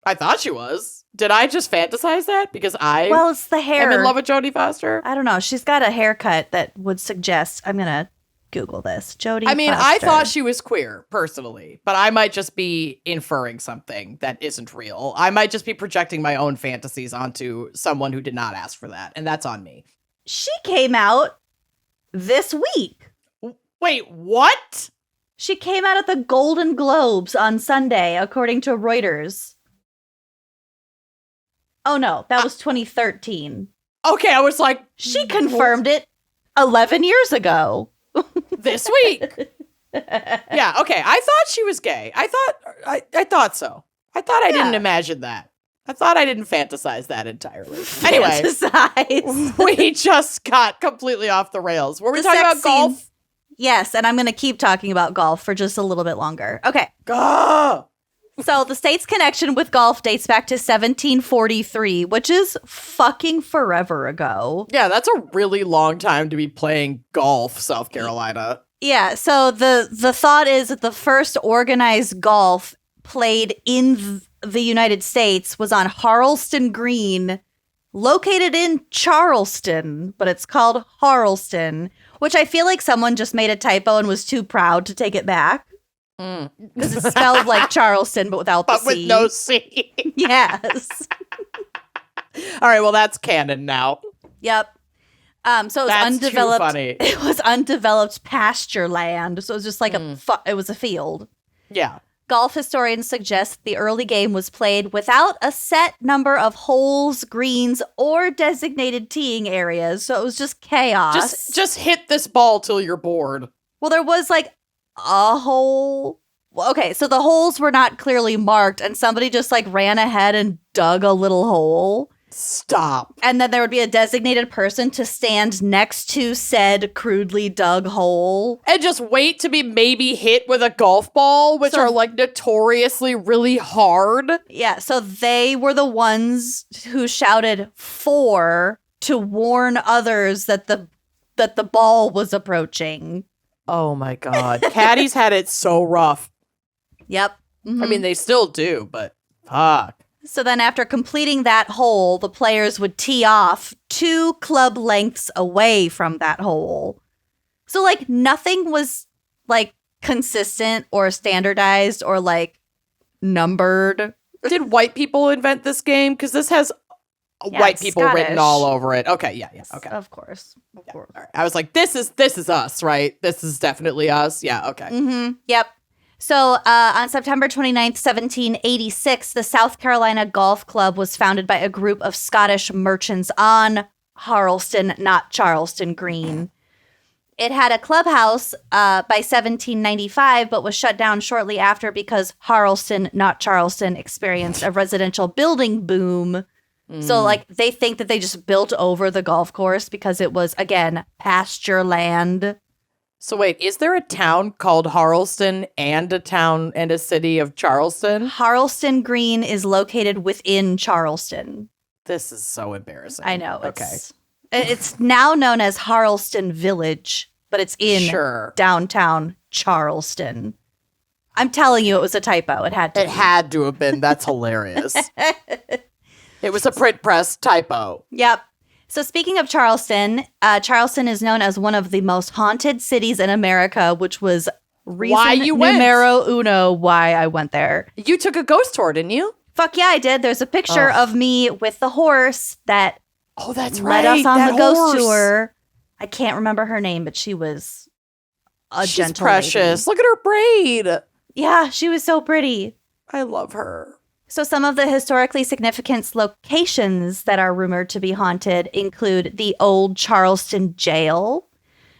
I thought she was. Did I just fantasize that? Because well, it's the hair. I'm in love with Jodie Foster. I don't know. She's got a haircut that would suggest. I'm going to Google this. Jodie I mean, Foster. I thought she was queer, personally. But I might just be inferring something that isn't real. I might just be projecting my own fantasies onto someone who did not ask for that. And that's on me. She came out this week. Wait, what? She came out at the Golden Globes on Sunday, according to Reuters. Oh, no, that was 2013. Okay, I was like... She confirmed it 11 years ago. This week. Yeah, okay. I thought she was gay. I thought so. I thought I didn't imagine that. I thought I didn't fantasize that entirely. Anyway, we just got completely off the rails. Were we talking about golf? Yes, and I'm going to keep talking about golf for just a little bit longer. Okay. Go! So the state's connection with golf dates back to 1743, which is fucking forever ago. Yeah, that's a really long time to be playing golf, South Carolina. Yeah, so the thought is that the first organized golf played in the United States was on Harleston Green, located in Charleston, but it's called Harleston, which I feel like someone just made a typo and was too proud to take it back. Because it's spelled like Charleston, but without the C. But with no C. Yes. All right, well, that's canon now. Yep. So it was undeveloped. Too funny. It was undeveloped pasture land. So it was just like it was a field. Yeah. Golf historians suggest the early game was played without a set number of holes, greens, or designated teeing areas. So it was just chaos. Just hit this ball till you're bored. Well, there was like a hole. Well, okay, so the holes were not clearly marked, and somebody just like ran ahead and dug a little hole. Stop. And then there would be a designated person to stand next to said crudely dug hole. And just wait to be maybe hit with a golf ball, which are like notoriously really hard. Yeah, so they were the ones who shouted 4 to warn others that the ball was approaching. Oh my God. Caddies had it so rough. Yep. Mm-hmm. I mean, they still do, but fuck. So then after completing that hole, the players would tee off 2 club lengths away from that hole. So like nothing was like consistent or standardized or like numbered. Did white people invent this game? Because this has white people Scottish. written all over it. Okay, yeah, okay. Of course. Of course. All right. I was like, this is us, right? This is definitely us. Yeah, okay. Mm-hmm. Yep. So on September 29th, 1786, the South Carolina Golf Club was founded by a group of Scottish merchants on Harleston, not Charleston Green. It had a clubhouse by 1795, but was shut down shortly after because Harleston, not Charleston, experienced a residential building boom. So, like, they think that they just built over the golf course because it was, again, pasture land. So wait, is there a town called Harleston and a town and a city of Charleston? Harleston Green is located within Charleston. This is so embarrassing. I know. Okay. It's now known as Harleston Village, but it's in downtown Charleston. I'm telling you, it was a typo. It had to. It had to have been. That's hilarious. It was a print press typo. Yep. So speaking of Charleston, Charleston is known as one of the most haunted cities in America, which was reason numero uno why I went there. You took a ghost tour, didn't you? Fuck yeah, I did. There's a picture of me with the horse that that's led us on the ghost tour. I can't remember her name, but she was She's gentle precious. lady. Look at her braid. Yeah, she was so pretty. I love her. So some of the historically significant locations that are rumored to be haunted include the old Charleston Jail,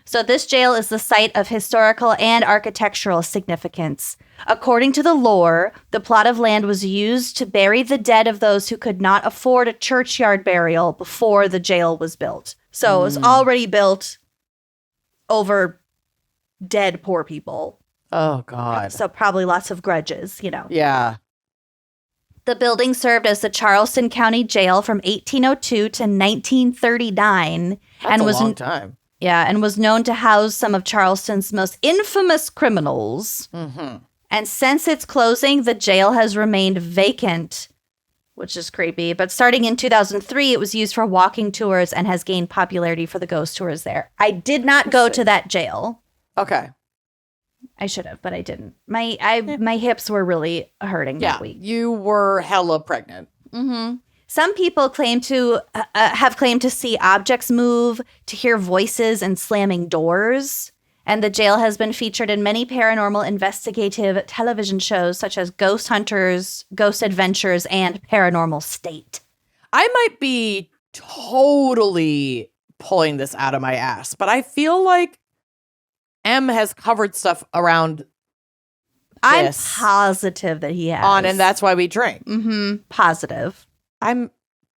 So this jail is the site of historical and architectural significance. According to the lore, the plot of land was used to bury the dead of those who could not afford a churchyard burial before the jail was built. So it was already built over dead poor people. Oh, God. So probably lots of grudges, Yeah. The building served as the Charleston County Jail from 1802 to 1939. That's a long time. Yeah, and was known to house some of Charleston's most infamous criminals. Mm-hmm. And since its closing, the jail has remained vacant, which is creepy. But starting in 2003, it was used for walking tours and has gained popularity for the ghost tours there. I did not go to that jail. Okay. I should have, but I didn't. My hips were really hurting that week. You were hella pregnant. Mm-hmm. Some people claim to have claimed to see objects move, to hear voices and slamming doors. And the jail has been featured in many paranormal investigative television shows such as Ghost Hunters, Ghost Adventures, and Paranormal State. I might be totally pulling this out of my ass, but I feel like M has covered stuff around I'm positive that he has. And that's why we drink. Mm-hmm. Positive. I'm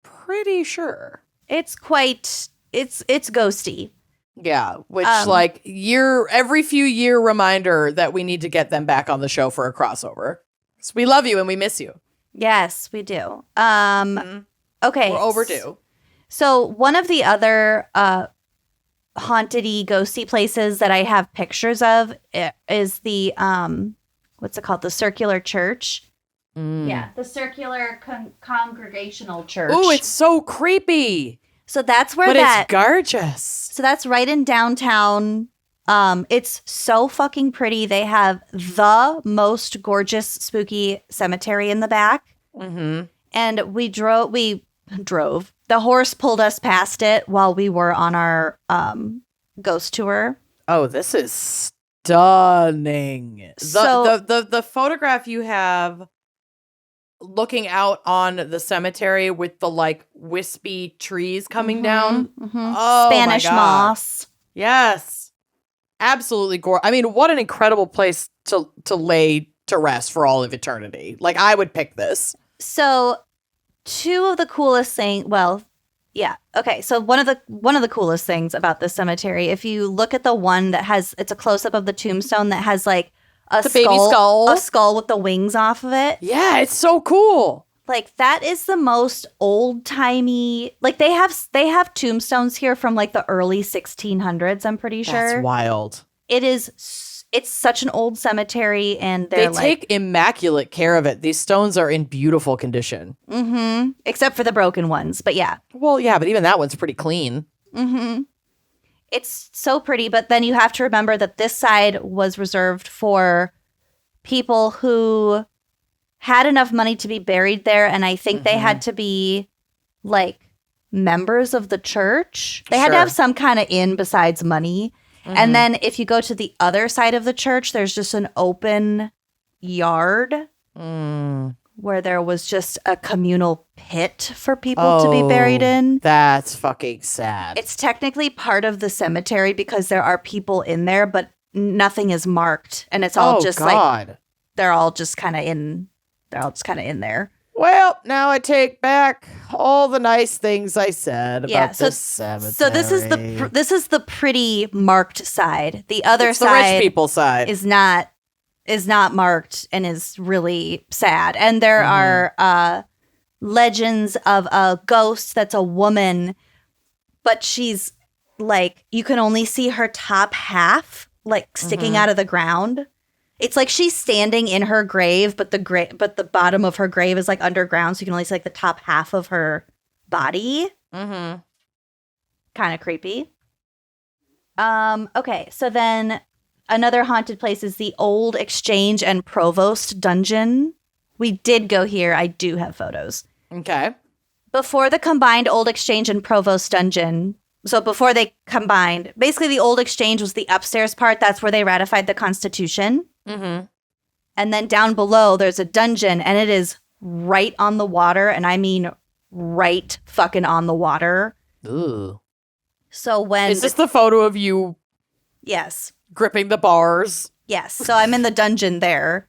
pretty sure. It's ghosty. Yeah, which every few year reminder that we need to get them back on the show for a crossover. So we love you and we miss you. Yes, we do. Okay. We're overdue. So one of the other haunted-y, ghosty places that I have pictures of is the what's it called? The Circular Church. Yeah, the Circular Congregational Church. Ooh, it's so creepy. So that's where it's gorgeous. So that's right in downtown. It's so fucking pretty. They have the most gorgeous, spooky cemetery in the back. Mm-hmm. And we drove. The horse pulled us past it while we were on our ghost tour. Oh, this is stunning. The photograph you have looking out on the cemetery with the wispy trees coming down. Mm-hmm. Oh, Spanish moss. Yes. Absolutely gorgeous. I mean, what an incredible place to lay to rest for all of eternity. I would pick this. So two of the coolest things, so one of the coolest things about this cemetery, if you look at the one that has, it's a close-up of the tombstone that has baby skull, a skull with the wings off of it. Yeah, it's so cool. That is the most old-timey, they have tombstones here from the early 1600s, I'm pretty sure. That's wild. It's such an old cemetery, and they take immaculate care of it. These stones are in beautiful condition. Mm-hmm. Except for the broken ones, but yeah. Well, yeah, but even that one's pretty clean. Mm-hmm. It's so pretty, but then you have to remember that this side was reserved for people who had enough money to be buried there, and I think they had to be, members of the church. They had to have some kind of in besides money. Mm-hmm. And then if you go to the other side of the church, there's just an open yard where there was just a communal pit for people to be buried in. That's fucking sad. It's technically part of the cemetery because there are people in there, but nothing is marked. And it's all they're all just kind of in there. Well, now I take back all the nice things I said about this cemetery. So this is the pretty marked side. The other side, the rich people side, is not marked and is really sad. And there are legends of a ghost that's a woman, but she's you can only see her top half sticking out of the ground. It's she's standing in her grave, but the bottom of her grave is underground, so you can only see the top half of her body. Mm-hmm. Kind of creepy. Okay, so then another haunted place is the Old Exchange and Provost Dungeon. We did go here. I do have photos. Okay. Before the combined Old Exchange and Provost Dungeon. So before they combined, basically the Old Exchange was the upstairs part. That's where they ratified the Constitution. Mm-hmm. And then down below, there's a dungeon, and it is right on the water. And I mean right fucking on the water. Ooh. So when... Is this the photo of you Yes. Gripping the bars. Yes. So I'm in the dungeon there.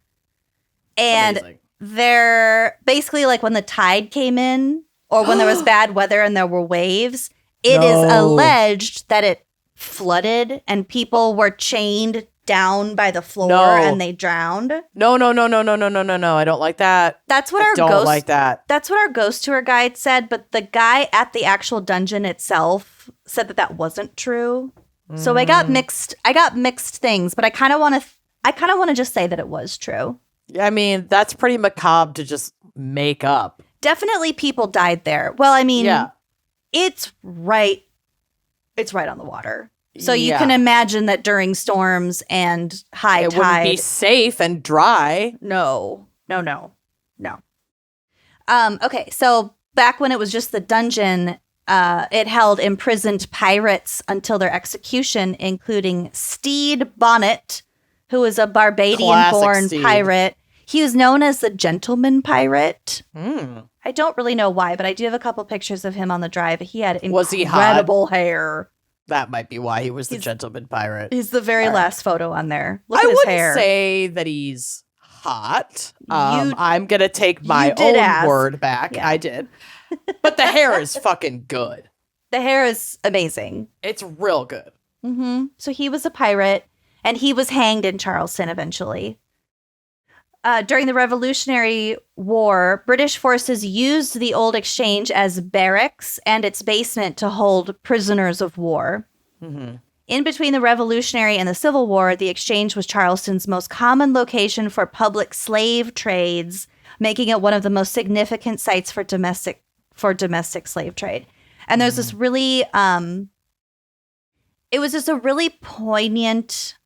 And Amazing. they're basically like when the tide came in or when there was bad weather and there were waves, it is alleged that it flooded and people were chained down by the floor and they drowned. No. I don't like that. That's what That's what our ghost tour guide said, but the guy at the actual dungeon itself said that wasn't true. So I got mixed things, but I kind of want to just say that it was true. I mean, that's pretty macabre to just make up. Definitely people died there. Well, I mean, it's right on the water. So you can imagine that during storms and high tide. It wouldn't be safe and dry. No. Okay, so back when it was just the dungeon, it held imprisoned pirates until their execution, including Steed Bonnet, who was a Barbadian-born pirate. He was known as the Gentleman Pirate. I don't really know why, but I do have a couple pictures of him on the drive. He had incredible hair. That might be why he was the Gentleman Pirate. He's the very last photo on there. Look at his hair. I wouldn't say that he's hot. I'm going to take my own word back. Yeah. I did. But the hair is fucking good. The hair is amazing. It's real good. Mm-hmm. So he was a pirate, and he was hanged in Charleston eventually. During the Revolutionary War, British forces used the old exchange as barracks and its basement to hold prisoners of war. Mm-hmm. In between the Revolutionary and the Civil War, the exchange was Charleston's most common location for public slave trades, making it one of the most significant sites for domestic slave trade. And there's this really, it was just a really poignant,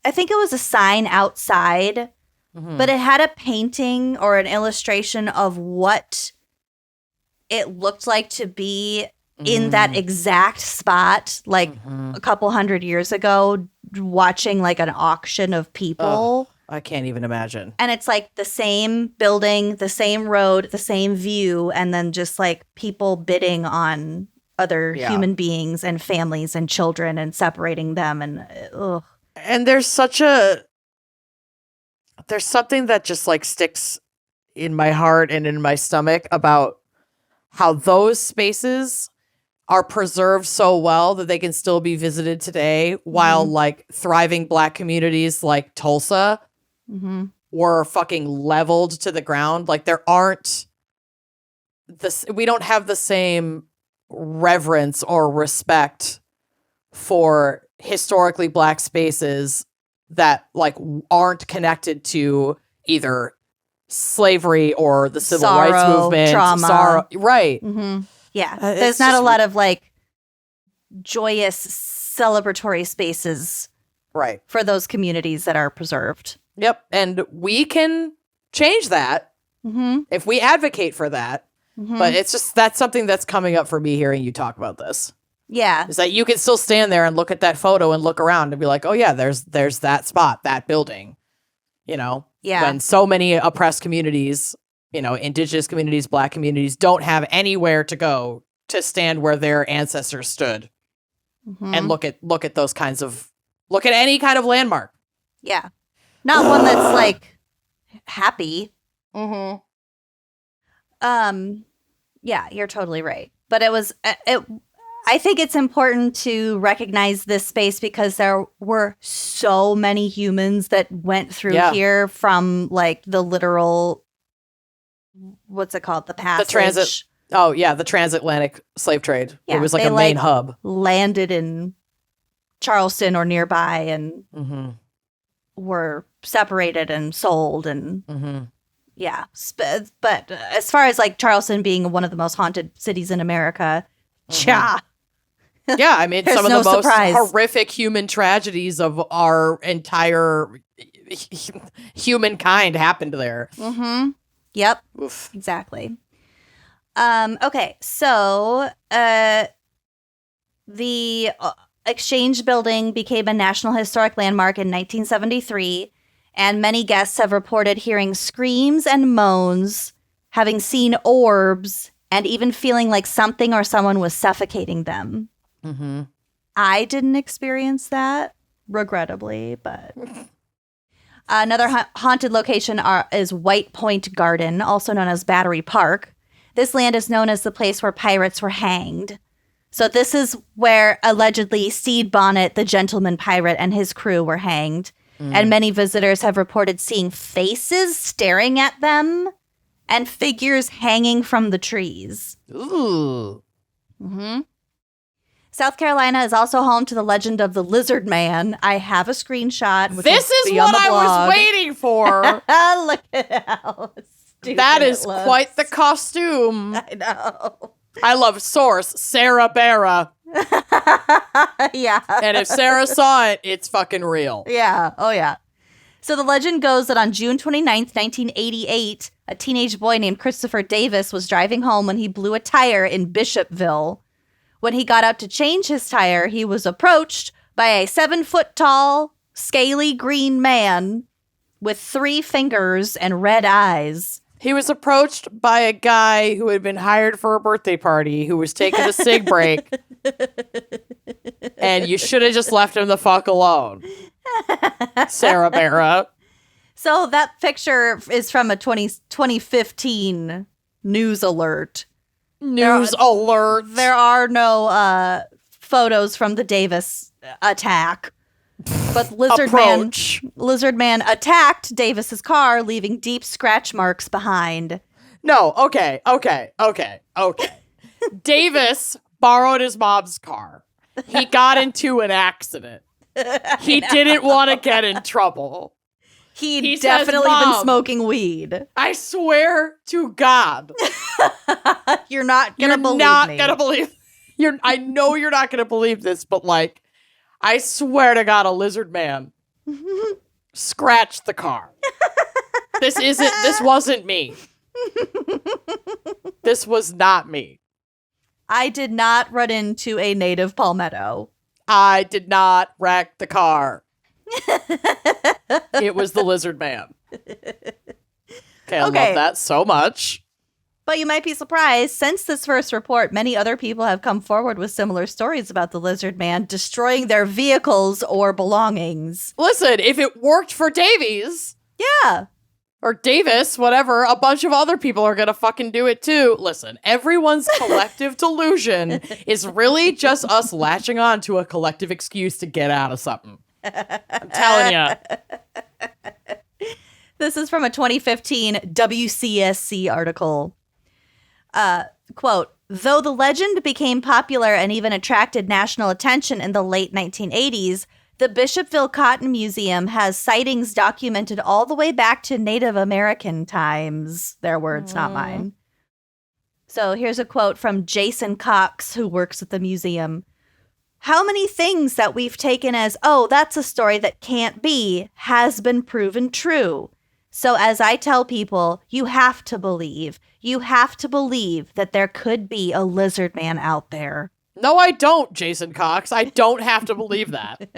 I think it was a sign outside, but it had a painting or an illustration of what it looked like to be in that exact spot, like a couple hundred years ago, watching like an auction of people. I can't even imagine. And it's like the same building, the same road, the same view, and then just like people bidding on other human beings and families and children and separating them. And And there's something that just like sticks in my heart and in my stomach about how those spaces are preserved so well that they can still be visited today, while like thriving Black communities like Tulsa were fucking leveled to the ground. Like we don't have the same reverence or respect for historically Black spaces that like aren't connected to either slavery or the civil rights movement, trauma, right? Mm-hmm. Yeah, there's not a lot of like joyous celebratory spaces, right, for those communities that are preserved. Yep, and we can change that if we advocate for that. But it's just that's something that's coming up for me hearing you talk about this. Yeah. Is that you can still stand there and look at that photo and look around and be like, oh yeah, there's that spot, that building, you know? Yeah. When so many oppressed communities, you know, indigenous communities, Black communities don't have anywhere to go to stand where their ancestors stood and look at those kinds of, look at any kind of landmark. Yeah. Not one that's like happy. Yeah, you're totally right. But it was, I think it's important to recognize this space because there were so many humans that went through here from like the literal, what's it called? The passage. The transit. Oh, yeah. The transatlantic slave trade. Yeah, it was like a main hub. Landed in Charleston or nearby and were separated and sold and yeah. But as far as like Charleston being one of the most haunted cities in America, yeah, I mean, some of the most horrific human tragedies of our entire humankind happened there. Yep. Oof. Exactly. Okay, so the Exchange Building became a National Historic Landmark in 1973, and many guests have reported hearing screams and moans, having seen orbs, and even feeling like something or someone was suffocating them. I didn't experience that, regrettably, but... Another haunted location is White Point Garden, also known as Battery Park. This land is known as the place where pirates were hanged. So this is where allegedly Stede Bonnet, the gentleman pirate, and his crew were hanged. And many visitors have reported seeing faces staring at them and figures hanging from the trees. Ooh. Mm-hmm. South Carolina is also home to the legend of the Lizard Man. I have a screenshot. This is what I was waiting for. Look at how stupid that is it looks. quite the costume. I know. I love source, Sarah Barra. Yeah. And if Sarah saw it, it's fucking real. Yeah. Oh, yeah. So the legend goes that on June 29th, 1988, a teenage boy named Christopher Davis was driving home when he blew a tire in Bishopville. When he got out to change his tire, he was approached by a 7-foot-tall, scaly green man with 3 fingers and red eyes. He was approached by a guy who had been hired for a birthday party who was taking a cig break. And you should have just left him the fuck alone. Sarah Barra. So that picture is from a 2015 news alert. News alert. There are no photos from the Davis attack. But Lizard Man attacked Davis's car, leaving deep scratch marks behind. No, okay. Davis borrowed his mom's car. He got into an accident. He didn't want to get in trouble. He'd definitely been smoking weed. I swear to God. You're not going to believe me. You're not going to believe. I know you're not going to believe this, but like, I swear to God, a lizard man scratched the car. This wasn't me. This was not me. I did not run into a native Palmetto. I did not wreck the car. It was the lizard man. Okay, I love that so much. But you might be surprised, since this first report, many other people have come forward with similar stories about the lizard man destroying their vehicles or belongings. Listen, if it worked for Davies, yeah, or Davis, whatever, a bunch of other people are gonna fucking do it too. Listen, everyone's collective delusion is really just us latching on to a collective excuse to get out of something. I'm telling you. This is from a 2015 WCSC article. Quote, though the legend became popular and even attracted national attention in the late 1980s, the Bishopville Cotton Museum has sightings documented all the way back to Native American times. Their words, not mine. So here's a quote from Jason Cox, who works at the museum. How many things that we've taken as, oh, that's a story that can't be, has been proven true. So as I tell people, you have to believe that there could be a lizard man out there. No, I don't, Jason Cox. I don't have to believe that.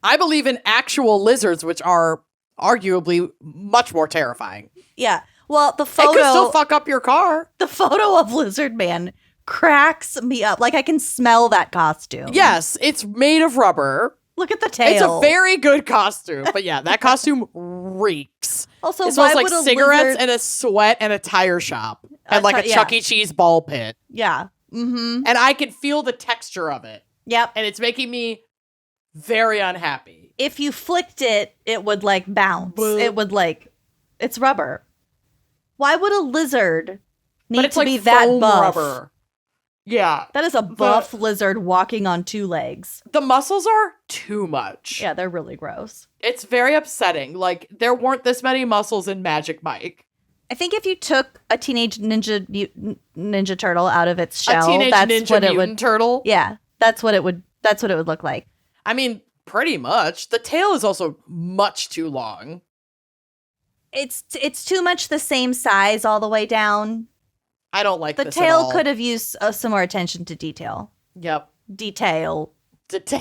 I believe in actual lizards, which are arguably much more terrifying. Yeah. Well, the photo... It could still fuck up your car. The photo of Lizard Man cracks me up. Like, I can smell that costume. Yes, it's made of rubber. Look at the tail. It's a very good costume. But yeah, that costume reeks. Also, it smells like would a cigarettes lizard... and a sweat and a tire shop. And like a Chuck E. Cheese ball pit. Yeah. Mm-hmm. And I can feel the texture of it. Yep. And it's making me very unhappy. If you flicked it, it would like bounce. Boop. It would like, it's rubber. Why would a lizard need to like be that foam buff? Rubber. Yeah. That is a buff lizard walking on 2 legs. The muscles are too much. Yeah, they're really gross. It's very upsetting. Like, there weren't this many muscles in Magic Mike. I think if you took a teenage ninja turtle out of its shell, a teenage that's ninja what it mutant would. Turtle. Yeah, that's what it would look like. I mean, pretty much. The tail is also much too long. It's too much the same size all the way down. I don't like the this tail at all. could have used some more attention to detail. Yep. Detail. So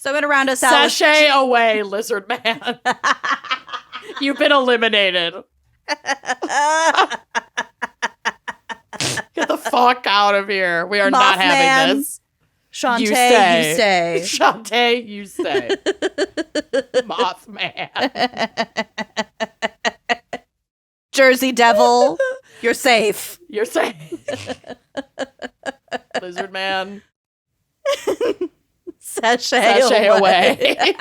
I'm gonna round us out. Sashay away, lizard man. You've been eliminated. Get the fuck out of here. We are not having this. Shantae, you stay. stay. Shantae, you stay. Mothman. Jersey Devil, you're safe. You're safe. Lizard Man. Sashay away.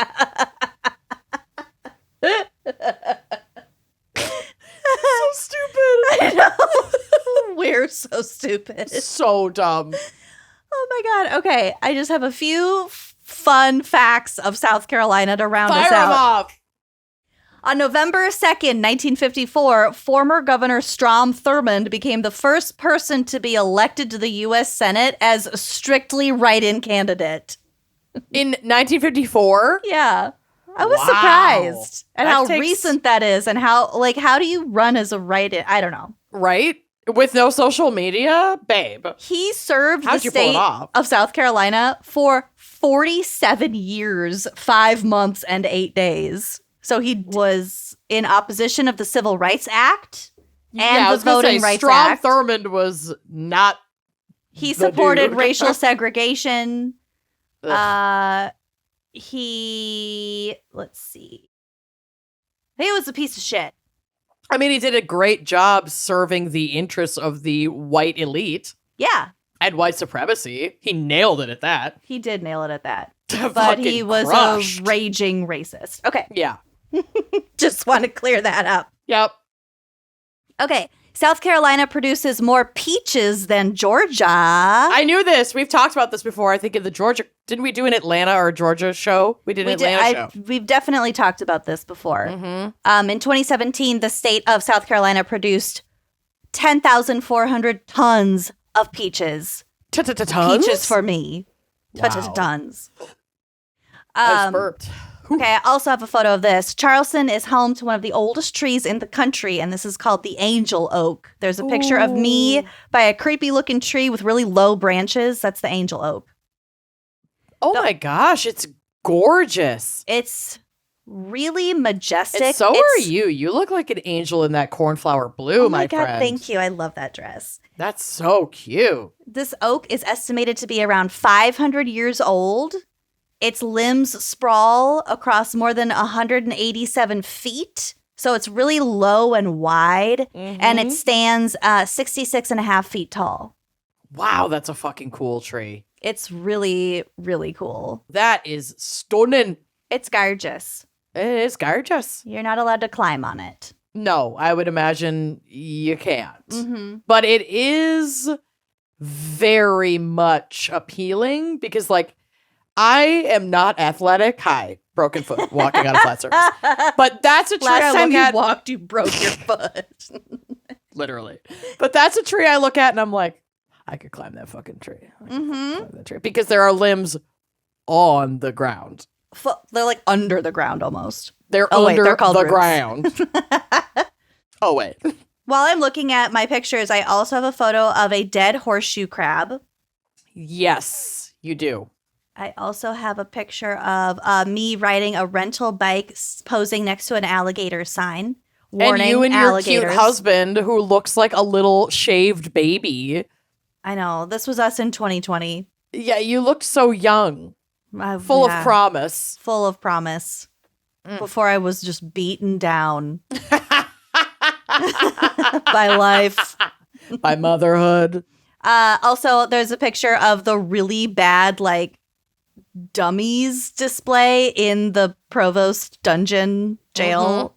So stupid. I know. We're so stupid. So dumb. Oh my God. Okay. I just have a few fun facts of South Carolina to round us Fire 'em out. off. On November 2nd, 1954, former Governor Strom Thurmond became the first person to be elected to the U.S. Senate as a strictly write-in candidate. In 1954? Yeah. I was Wow. surprised at That how takes- recent that is and how do you run as a write-in? I don't know. Right? With no social media? Babe. He served How'd the you pull it state off? of South Carolina for 47 years, 5 months, and 8 days. So he was in opposition of the Civil Rights Act and I the was gonna Voting say, Rights Strom Act. Thurmond was not. He the supported dude. racial segregation. Ugh. Let's see. He was a piece of shit. I mean, he did a great job serving the interests of the white elite Yeah, and white supremacy. He nailed it at that. he did nail it at that. But Fucking he was crushed. a raging racist. Okay, Yeah. just want to clear that up. Yep. Okay, South Carolina produces more peaches than Georgia. I knew this. We've talked about this before. I think in the Georgia. Didn't we do an Atlanta or Georgia show? We did an Atlanta show. We've definitely talked about this before. Mm-hmm. In 2017, the state of South Carolina produced 10,400 tons of peaches. Tons? Peaches for me. Wow. Tons. I burped. Okay, I also have a photo of this. Charleston is home to one of the oldest trees in the country, and this is called the Angel Oak. There's a picture of me by a creepy-looking tree with really low branches. That's the Angel Oak. Oh my gosh, it's gorgeous. It's really majestic. And so are you. You look like an angel in that cornflower blue, Oh my God, friend. thank you. I love that dress. That's so cute. This oak is estimated to be around 500 years old. Its limbs sprawl across more than 187 feet. So it's really low and wide, and it stands 66 and a half feet tall. Wow, that's a fucking cool tree. It's really, really cool. That is stunning. It's gorgeous. It is gorgeous. You're not allowed to climb on it. No, I would imagine you can't. Mm-hmm. But it is very much appealing because, like, I am not athletic. Hi, broken foot, walking on a flat surface. But that's a tree I Last time look you at. walked, you broke your foot. Literally. But that's a tree I look at and I'm like, I could climb that fucking tree. Mm-hmm. Climb that tree. Because there are limbs on the ground. They're like under the ground almost. They're Oh, wait, under they're called the roots. ground. Oh, wait. While I'm looking at my pictures, I also have a photo of a dead horseshoe crab. Yes, you do. I also have a picture of me riding a rental bike posing next to an alligator sign. Warning, and you and your alligators. cute husband who looks like a little shaved baby. I know. This was us in 2020. Yeah, you looked so young. Full of promise. Full of promise. Before I was just beaten down by life. By motherhood. Also, there's a picture of the really bad, like, dummies display in the Provost Dungeon jail.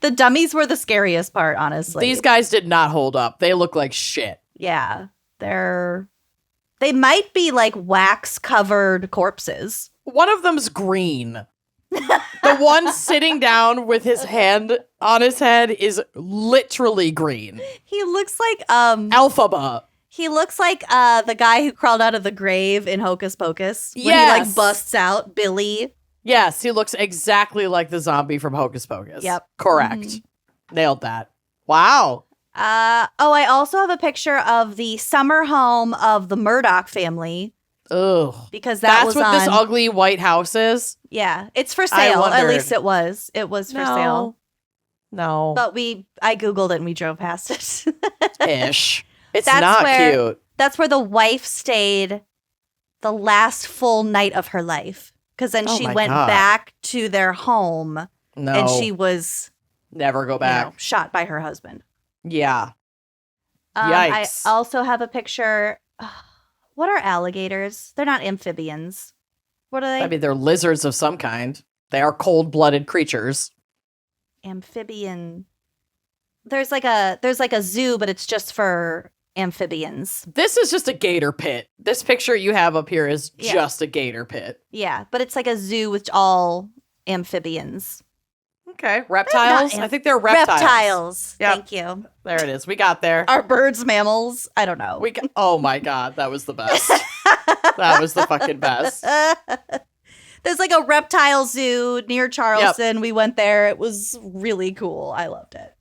The dummies were the scariest part, honestly. These guys did not hold up. They look like shit. Yeah. They might be like wax covered corpses. One of them's green. The one sitting down with his hand on his head is literally green. He looks like Alphaba. he looks like the guy who crawled out of the grave in Hocus Pocus. When he like Yes. busts out Billy. Yes, he looks exactly like the zombie from Hocus Pocus. Yep. Correct. Nailed that. Wow. I also have a picture of the summer home of the Murdoch family Ugh. because that That's was what on. this ugly White House is? Yeah, it's for I sale. At wondered. least it was. It was for sale. No. But I Googled it and we drove past it. Ish. It's not cute. That's where the wife stayed the last full night of her life. Because then she went back to their home. No. And she was... Never go back. Shot by her husband. Yeah. Yikes. I also have a picture. What are alligators? They're not amphibians. What are they? I mean, they're lizards of some kind. They are cold-blooded creatures. Amphibian. There's like a zoo, but it's just for amphibians. This is just a gator pit. This picture you have up here is just a gator pit. Yeah, but it's like a zoo with all amphibians. Okay. Reptiles? I think they're reptiles. Reptiles. Yep. Thank you. There it is. We got there. Are birds mammals? I don't know. Oh my God. That was the best. That was the fucking best. There's like a reptile zoo near Charleston. Yep. We went there. It was really cool. I loved it.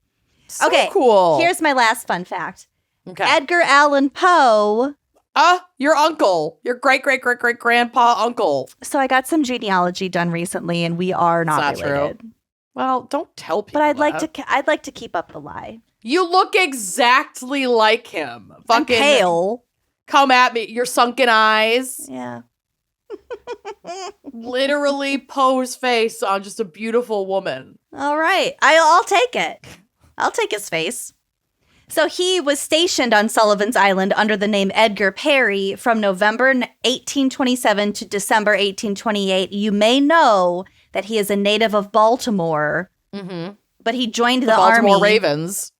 So cool. Here's my last fun fact. Okay. Edgar Allan Poe. Your uncle. Your great-great-great-great-grandpa uncle. So I got some genealogy done recently, and we are not related. True. Well, don't tell people. But I'd like to keep up the lie. You look exactly like him. I'm pale. Come at me. Your sunken eyes. Yeah. Literally Poe's face on just a beautiful woman. All right. I'll take it. I'll take his face. So he was stationed on Sullivan's Island under the name Edgar Perry from November 1827 to December 1828. You may know that he is a native of Baltimore, but he joined the Baltimore Army. Ravens.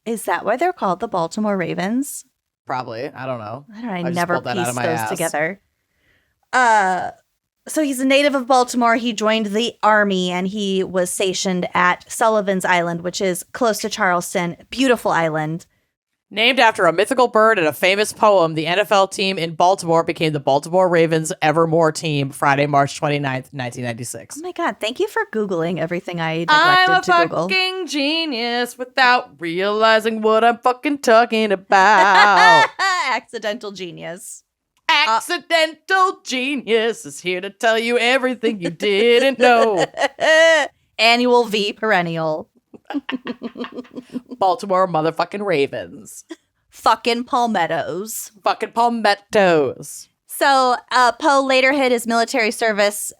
Is that why they're called the Baltimore Ravens? Probably. I don't know. I never pieced those together. So he's a native of Baltimore. He joined the Army, and he was stationed at Sullivan's Island, which is close to Charleston. Beautiful island. Named after a mythical bird and a famous poem, the NFL team in Baltimore became the Baltimore Ravens Evermore team Friday, March 29th, 1996. Oh my God, thank you for Googling everything I neglected to Google. I'm a fucking genius without realizing what I'm fucking talking about. Accidental genius. Accidental Genius is here to tell you everything you didn't know. Annual V perennial. Baltimore motherfucking Ravens. Fucking palmettos. Fucking palmettos. So Poe later hid his military service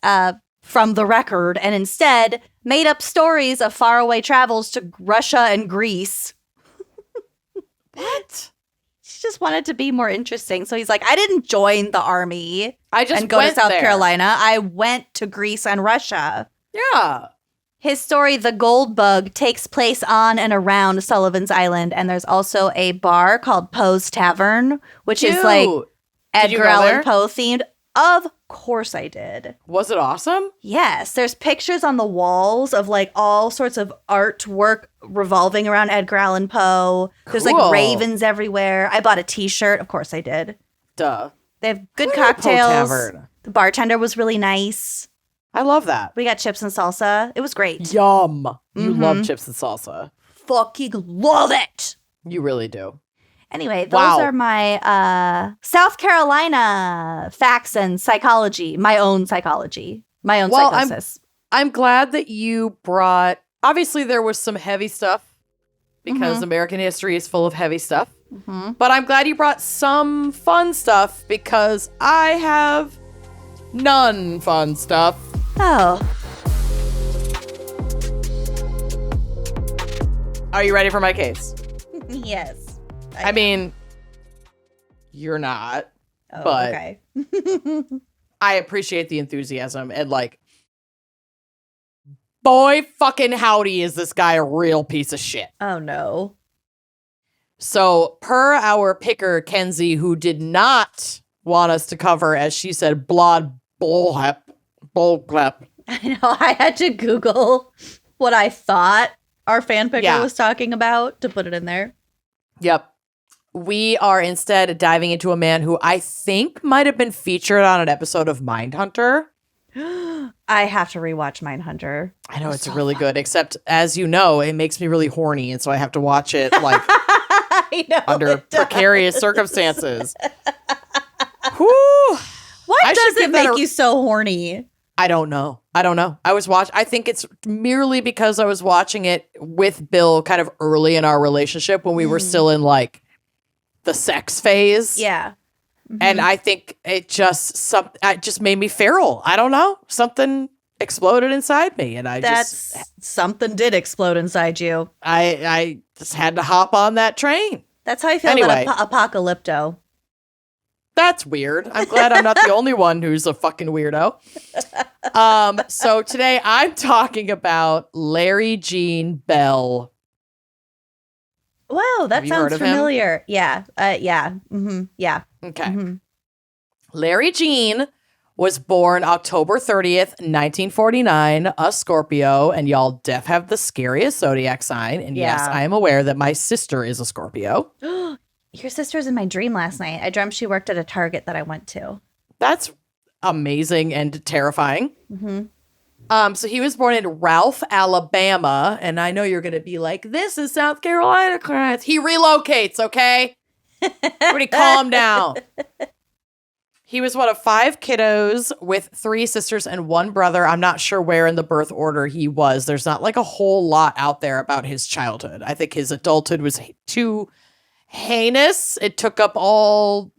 from the record and instead made up stories of faraway travels to Russia and Greece. What? He just wanted to be more interesting. So he's like, I didn't join the army and go to South Carolina. I went to Greece and Russia. Yeah. His story, The Gold Bug, takes place on and around Sullivan's Island. And there's also a bar called Poe's Tavern, which is like Edgar Allan Poe themed. Of course I did. Was it awesome? Yes. There's pictures on the walls of like all sorts of artwork revolving around Edgar Allan Poe. There's like ravens everywhere. I bought a t-shirt. Of course I did. Duh. They have good cocktails. The bartender was really nice. I love that. We got chips and salsa. It was great. Yum. You love chips and salsa. Fucking love it. You really do. Anyway, those are my South Carolina facts and psychology. My own psychology. My own psychosis. I'm glad that you brought... Obviously, there was some heavy stuff because American history is full of heavy stuff. But I'm glad you brought some fun stuff because I have none fun stuff. Oh. Are you ready for my case? Yes. I mean, you're not, but okay. I appreciate the enthusiasm and like, boy fucking howdy is this guy a real piece of shit. Oh no. So per our picker, Kenzie, who did not want us to cover, as she said, blood bullcrap. I know, I had to Google what I thought our fan picker was talking about to put it in there. Yep. We are instead diving into a man who I think might have been featured on an episode of Mindhunter. I have to rewatch Mindhunter. I know it's so really good, except as you know, it makes me really horny, and so I have to watch it like I know, under precarious circumstances. Whew. What does it make you so horny? I don't know. I think it's merely because I was watching it with Bill kind of early in our relationship when we were still in like the sex phase. Yeah. And I think it just made me feral. I don't know. Something exploded inside me, and something did explode inside you. I just had to hop on that train. That's how I feel about Apocalypto. That's weird. I'm glad I'm not the only one who's a fucking weirdo. So today I'm talking about Larry Gene Bell. Wow, that sounds familiar. Yeah. Yeah. Mm-hmm. Yeah. Okay. Mm-hmm. Larry Gene was born October 30th, 1949, a Scorpio, and y'all def have the scariest zodiac sign. And yes, I am aware that my sister is a Scorpio. Your sister was in my dream last night. I dreamt she worked at a Target that I went to. That's amazing and terrifying. Mm-hmm. So he was born in Ralph, Alabama, and I know you're going to be like, this is South Carolina, Clarence. He relocates, okay? Everybody calm down. He was one of 5 kiddos with 3 sisters and 1 brother. I'm not sure where in the birth order he was. There's not like a whole lot out there about his childhood. I think his adulthood was too heinous. It took up all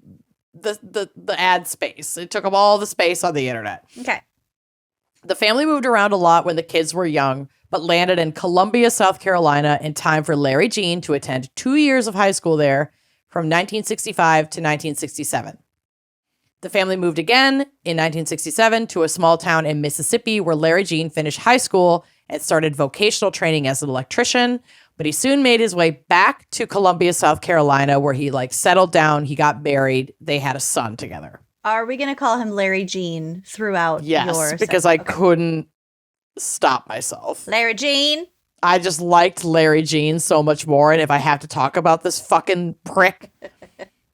the ad space. It took up all the space on the internet. Okay. The family moved around a lot when the kids were young, but landed in Columbia, South Carolina in time for Larry Gene to attend 2 years of high school there from 1965 to 1967. The family moved again in 1967 to a small town in Mississippi where Larry Gene finished high school and started vocational training as an electrician. But he soon made his way back to Columbia, South Carolina, where he settled down. He got married. They had a son together. Are we going to call him Larry Gene throughout Yes, because I couldn't stop myself. Larry Gene. I just liked Larry Gene so much more. And if I have to talk about this fucking prick,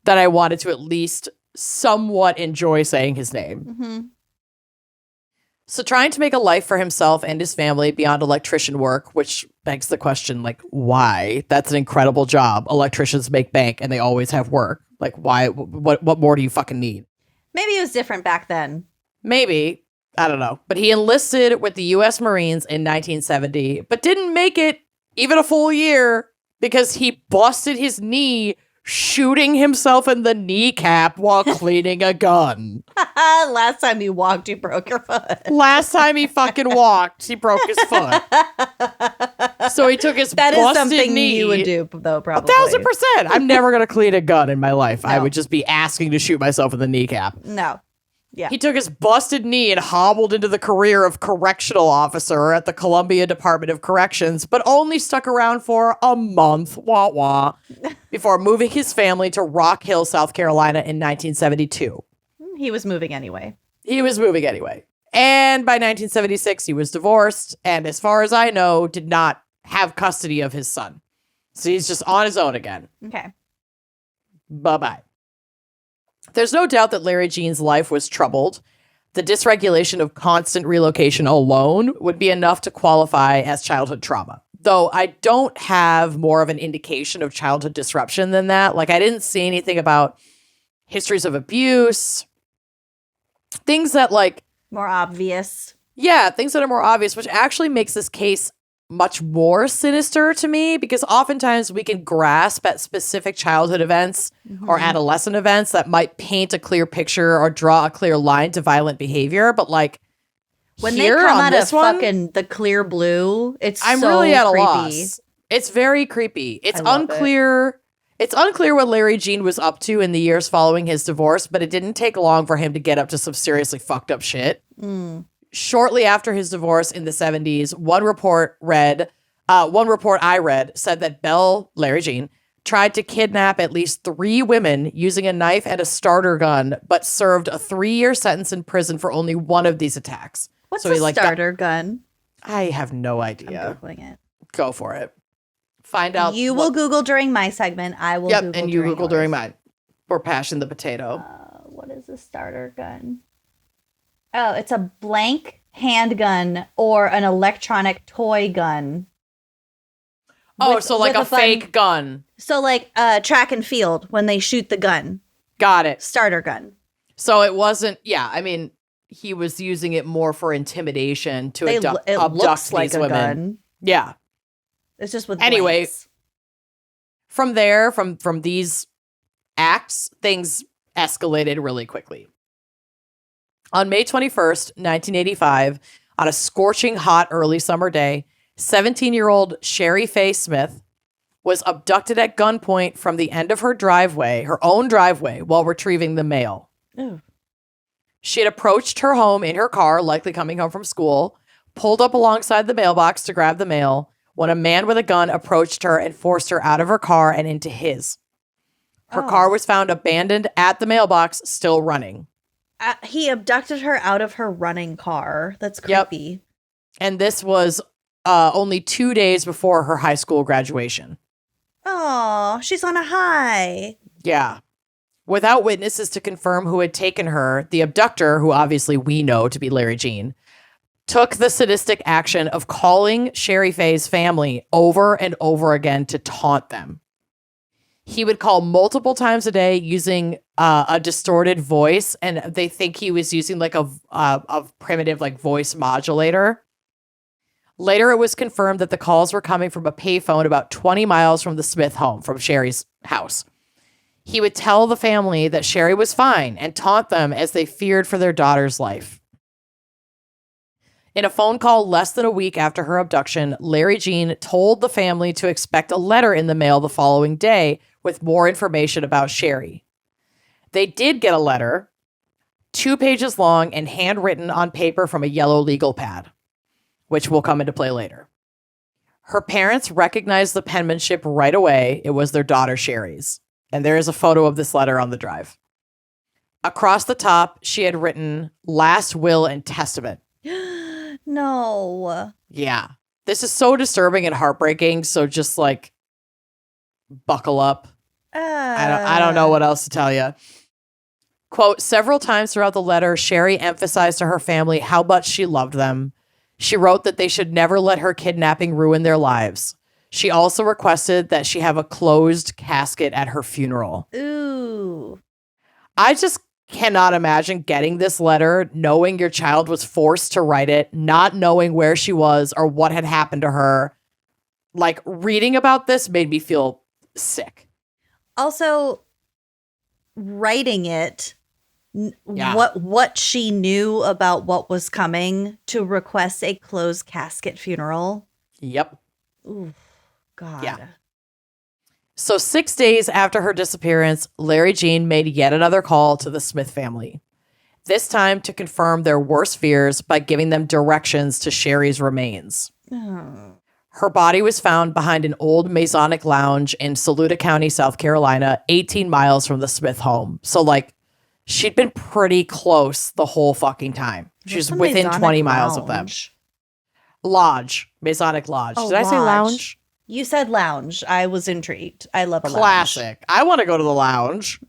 that I wanted to at least somewhat enjoy saying his name. Mm-hmm. So trying to make a life for himself and his family beyond electrician work, which begs the question, why? That's an incredible job. Electricians make bank and they always have work. Why? What more do you fucking need? Maybe it was different back then. Maybe. I don't know. But he enlisted with the U.S. Marines in 1970, but didn't make it even a full year because he busted his knee shooting himself in the kneecap while cleaning a gun. Last time he walked, he broke your foot. Last time he fucking walked, he broke his foot. So he took his busted knee. That is something you would do, though, probably. 1,000%. I'm never going to clean a gun in my life. No. I would just be asking to shoot myself in the kneecap. No. Yeah. He took his busted knee and hobbled into the career of correctional officer at the Columbia Department of Corrections, but only stuck around for a month, before moving his family to Rock Hill, South Carolina in 1972. He was moving anyway. And by 1976, he was divorced, and as far as I know, did not have custody of his son. So he's just on his own again. Okay. Bye-bye. There's no doubt that Larry Gene's life was troubled. The dysregulation of constant relocation alone would be enough to qualify as childhood trauma. Though I don't have more of an indication of childhood disruption than that. I didn't see anything about histories of abuse. Things that more obvious. Yeah, things that are more obvious, which actually makes this case much more sinister to me because oftentimes we can grasp at specific childhood events or adolescent events that might paint a clear picture or draw a clear line to violent behavior. But when they come out of fucking the clear blue, I'm really at creepy. A loss. It's very creepy. It's unclear. It's unclear what Larry Gene was up to in the years following his divorce, but it didn't take long for him to get up to some seriously fucked up shit. Shortly after his divorce in the 70s, one report I read said that Larry Gene, tried to kidnap at least 3 women using a knife and a starter gun, but served a 3-year sentence in prison for only one of these attacks. What's a starter gun? I have no idea. I'm Googling it. Go for it. Find out. You will Google during my segment. I will Google and you Google during mine. We're pashing the potato. What is a starter gun? Oh, it's a blank handgun or an electronic toy gun. So a fake gun. So track and field when they shoot the gun. Got it. Starter gun. So it wasn't, yeah, I mean, he was using it more for intimidation to It abduct looks like these a women. gun. Yeah. It's just with Anyway, blanks. From there, from these acts, things escalated really quickly. On May 21st, 1985, on a scorching hot early summer day, 17-year-old Sherry Faye Smith was abducted at gunpoint from the end of her driveway, her own driveway, while retrieving the mail. Ooh. She had approached her home in her car, likely coming home from school, pulled up alongside the mailbox to grab the mail when a man with a gun approached her and forced her out of her car and into his. Her car was found abandoned at the mailbox, still running. He abducted her out of her running car. That's creepy. Yep. And this was only 2 days before her high school graduation. Oh, she's on a high. Yeah. Without witnesses to confirm who had taken her, the abductor, who obviously we know to be Larry Jean, took the sadistic action of calling Sherry Faye's family over and over again to taunt them. He would call multiple times a day using a distorted voice, and they think he was using like a primitive like voice modulator. Later, it was confirmed that the calls were coming from a payphone about 20 miles from the Smith home, from Sherry's house. He would tell the family that Sherry was fine and taunt them as they feared for their daughter's life. In a phone call less than a week after her abduction, Larry Jean told the family to expect a letter in the mail the following day with more information about Sherry. They did get a letter, 2 pages long and handwritten on paper from a yellow legal pad, which will come into play later. Her parents recognized the penmanship right away. It was their daughter Sherry's. And there is a photo of this letter on the drive. Across the top, she had written last will and testament. No. Yeah. This is so disturbing and heartbreaking. So just like buckle up. I don't know what else to tell you. Quote, several times throughout the letter, Sherry emphasized to her family how much she loved them. She wrote that they should never let her kidnapping ruin their lives. She also requested that she have a closed casket at her funeral. Ooh. I just cannot imagine getting this letter, knowing your child was forced to write it, not knowing where she was or what had happened to her. Like, reading about this made me feel sick. Also, writing it, Yeah. what she knew about what was coming to request a closed casket funeral. Yep. Ooh, God. Yeah. So 6 days after her disappearance, Larry Jean made yet another call to the Smith family, this time to confirm their worst fears by giving them directions to Sherry's remains. Oh. Her body was found behind an old Masonic lounge in Saluda County, South Carolina, 18 miles from the Smith home. So, like, she'd been pretty close the whole fucking time. She's within Masonic 20 miles of them. lounge? Lodge. Masonic Lodge. Oh, Did I say lodge. lounge? You said lounge. I was intrigued. I love a lounge. Classic. I want to go to the lounge.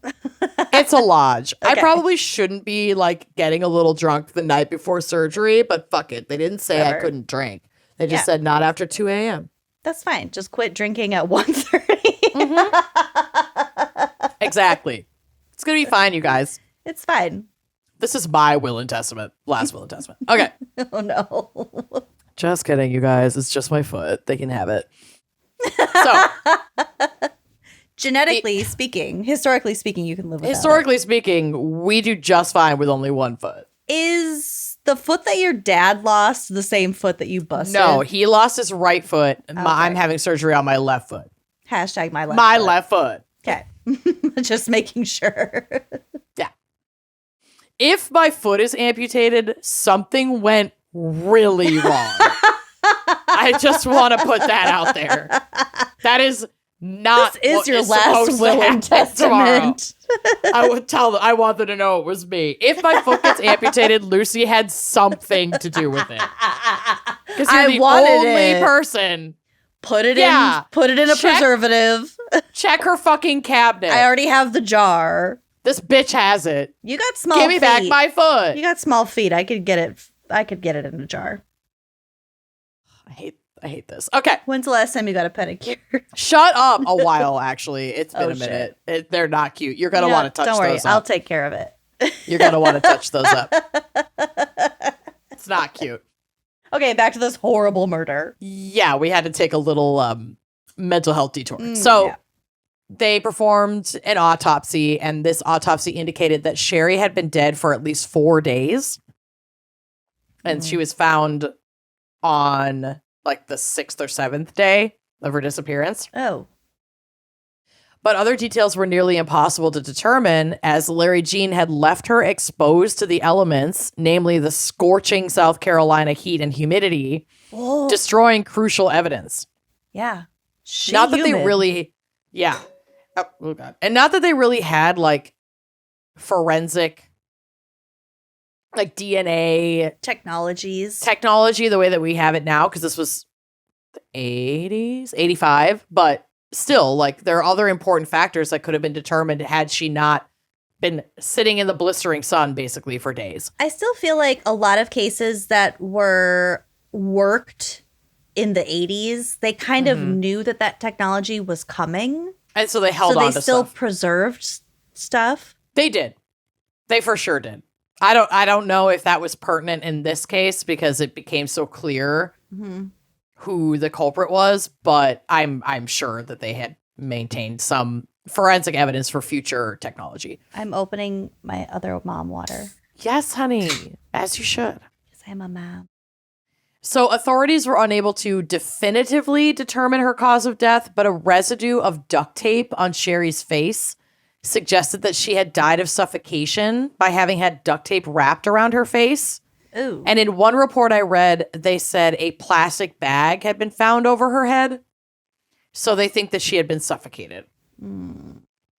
It's a lodge. I Okay. probably shouldn't be like getting a little drunk the night before surgery, but fuck it. They didn't say Whatever. I couldn't drink. They just Yeah. said not after 2 a.m. That's fine. Just quit drinking at 1:30. Exactly. It's going to be fine, you guys. It's fine. This is my will and testament. Last will and testament. Okay. Oh, no. Just kidding, you guys. It's just my foot. They can have it. So, Genetically speaking, historically speaking, you can live without historically speaking, we do just fine with only one foot. it. Is the foot that your dad lost the same foot that you busted? No, he lost his right foot. Okay. I'm having surgery on my left foot. Hashtag my left My foot. left foot. Okay. Just making sure. If my foot is amputated, something went really wrong. I just want to put that out there. That is not This is what your is last supposed to will and happen tomorrow. testament. I would tell them. I want them to know it was me. If my foot gets amputated, Lucy had something to do with it. Because you're I the wanted only it. person. Put it Yeah. in. Put it in a Check. preservative. Check her fucking cabinet. I already have the jar. This bitch has it. You got small Give me feet. back my foot. You got small feet. I could get it in a jar. I hate this. Okay. When's the last time you got a pedicure? Shut up. A while, actually. It's been Oh, a minute. They're not cute. You're going to want to touch Don't worry. those I'll up. take care of it. you're going to want to touch those up. It's not cute. Okay, back to this horrible murder. Yeah, we had to take a little mental health detour. They performed an autopsy, and this autopsy indicated that Sherry had been dead for at least 4 days. And she was found on like the 6th or 7th day of her disappearance. Oh. But other details were nearly impossible to determine, as Larry Jean had left her exposed to the elements, namely the scorching South Carolina heat and humidity, destroying crucial evidence. Yeah. Not that they really... Yeah. Oh, God. And not that they really had, like, forensic, like, DNA... Technology the way that we have it now, because this was the 80s? 85? But still, like, there are other important factors that could have been determined had she not been sitting in the blistering sun, basically, for days. I still feel like a lot of cases that were worked in the 80s, they kind of knew that technology was coming. And so they held on to stuff. So they still preserved stuff? They did. They for sure did. I don't know if that was pertinent in this case because it became so clear who the culprit was, but I'm sure that they had maintained some forensic evidence for future technology. I'm opening my other mom water. Yes, honey, as you should. Because I'm a mom. So authorities were unable to definitively determine her cause of death, but a residue of duct tape on Sherry's face suggested that she had died of suffocation by having had duct tape wrapped around her face. Ooh. And in one report I read, they said a plastic bag had been found over her head. So they think that she had been suffocated.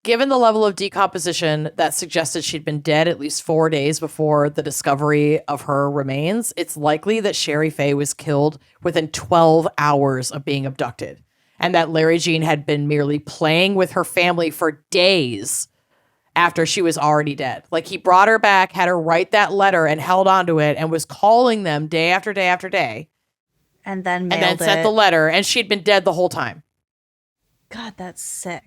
Given the level of decomposition that suggested she'd been dead at least 4 days before the discovery of her remains, it's likely that Sherry Faye was killed within 12 hours of being abducted, and that Larry Jean had been merely playing with her family for days after she was already dead. Like, he brought her back, had her write that letter, and held onto it, and was calling them day after day after day. And then mailed and then sent the letter, and she'd been dead the whole time. God, that's sick.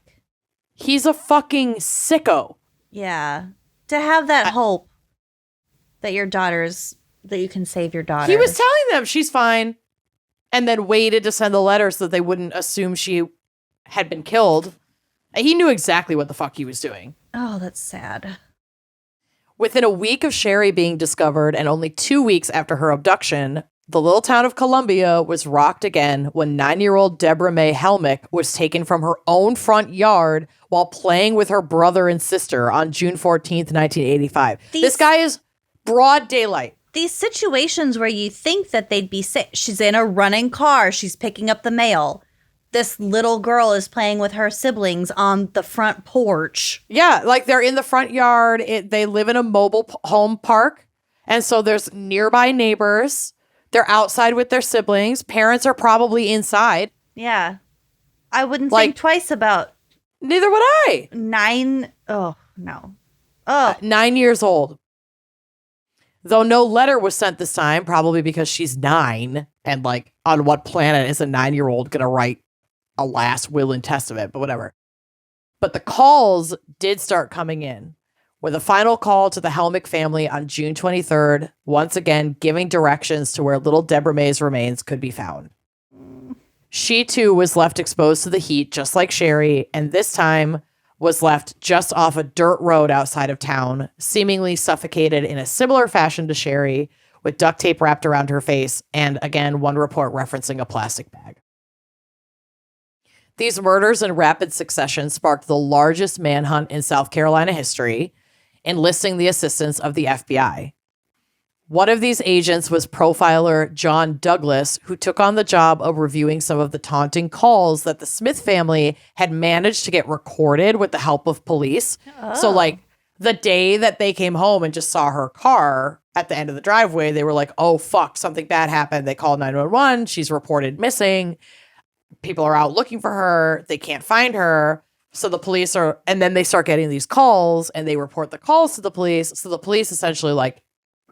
He's a fucking sicko. Yeah. To have that hope that that you can save your daughter. He was telling them she's fine, and then waited to send the letter so that they wouldn't assume she had been killed. He knew exactly what the fuck he was doing. Oh, that's sad. Within a week of Sherry being discovered and only 2 weeks after her abduction, the little town of Columbia was rocked again when 9-year-old Deborah Mae Helmick was taken from her own front yard while playing with her brother and sister on June 14th, 1985. This guy is broad daylight. These situations where you think that they'd be safe. She's in a running car. She's picking up the mail. This little girl is playing with her siblings on the front porch. Yeah, like they're in the front yard. They live in a mobile home park. And so there's nearby neighbors. They're outside with their siblings. Parents are probably inside. Yeah. I wouldn't think twice about... Neither would I. 9... Oh, no. Oh. 9 years old. Though no letter was sent this time, probably because she's 9. And like, on what planet is a 9-year-old going to write a last will and testament? But whatever. But the calls did start coming in, with a final call to the Helmick family on June 23rd, once again giving directions to where little Deborah Mae's remains could be found. She, too, was left exposed to the heat, just like Sherry, and this time was left just off a dirt road outside of town, seemingly suffocated in a similar fashion to Sherry, with duct tape wrapped around her face, and again, one report referencing a plastic bag. These murders in rapid succession sparked the largest manhunt in South Carolina history, enlisting the assistance of the FBI. One of these agents was profiler John Douglas, who took on the job of reviewing some of the taunting calls that the Smith family had managed to get recorded with the help of police. Oh. So, like, the day that they came home and just saw her car at the end of the driveway, they were like, oh, fuck, something bad happened. They called 911. She's reported missing. People are out looking for her. They can't find her. So the police are, and then they start getting these calls and they report the calls to the police. So the police essentially like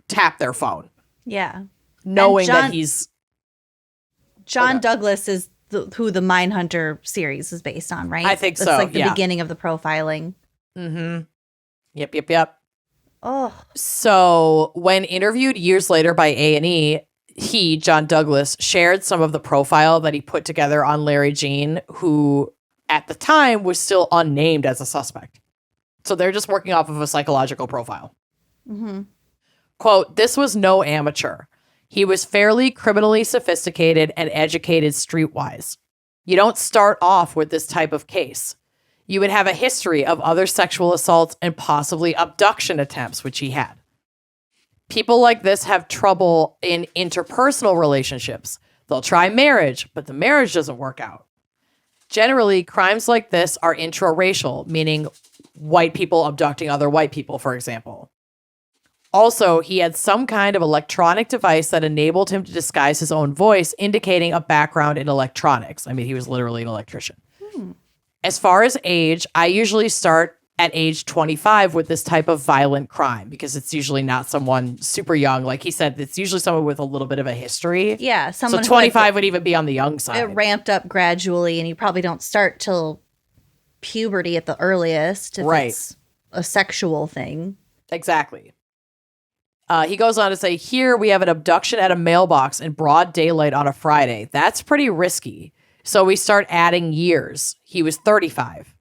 tap their phone. Yeah. Knowing that he's. John Douglas is who the Mindhunter series is based on, right? I think so. It's like the beginning of the profiling. Mm-hmm. Yep. Oh. So when interviewed years later by A&E, he, John Douglas, shared some of the profile that he put together on Larry Jean, who at the time was still unnamed as a suspect. So they're just working off of a psychological profile. Mm-hmm. Quote, "This was no amateur. He was fairly criminally sophisticated and educated streetwise. You don't start off with this type of case. You would have a history of other sexual assaults and possibly abduction attempts, which he had. People like this have trouble in interpersonal relationships. They'll try marriage, but the marriage doesn't work out. Generally, crimes like this are intraracial, meaning white people abducting other white people, for example. Also, he had some kind of electronic device that enabled him to disguise his own voice, indicating a background in electronics. I mean, he was literally an electrician. As far as age, I usually start at age 25 with this type of violent crime because it's usually not someone super young. Like he said, it's usually someone with a little bit of a history. Yeah. So 25 would even be on the young side. It ramped up gradually, and you probably don't start till puberty at the earliest if it's a sexual thing. Exactly. He goes on to say, here we have an abduction at a mailbox in broad daylight on a Friday. That's pretty risky. So we start adding years. He was 35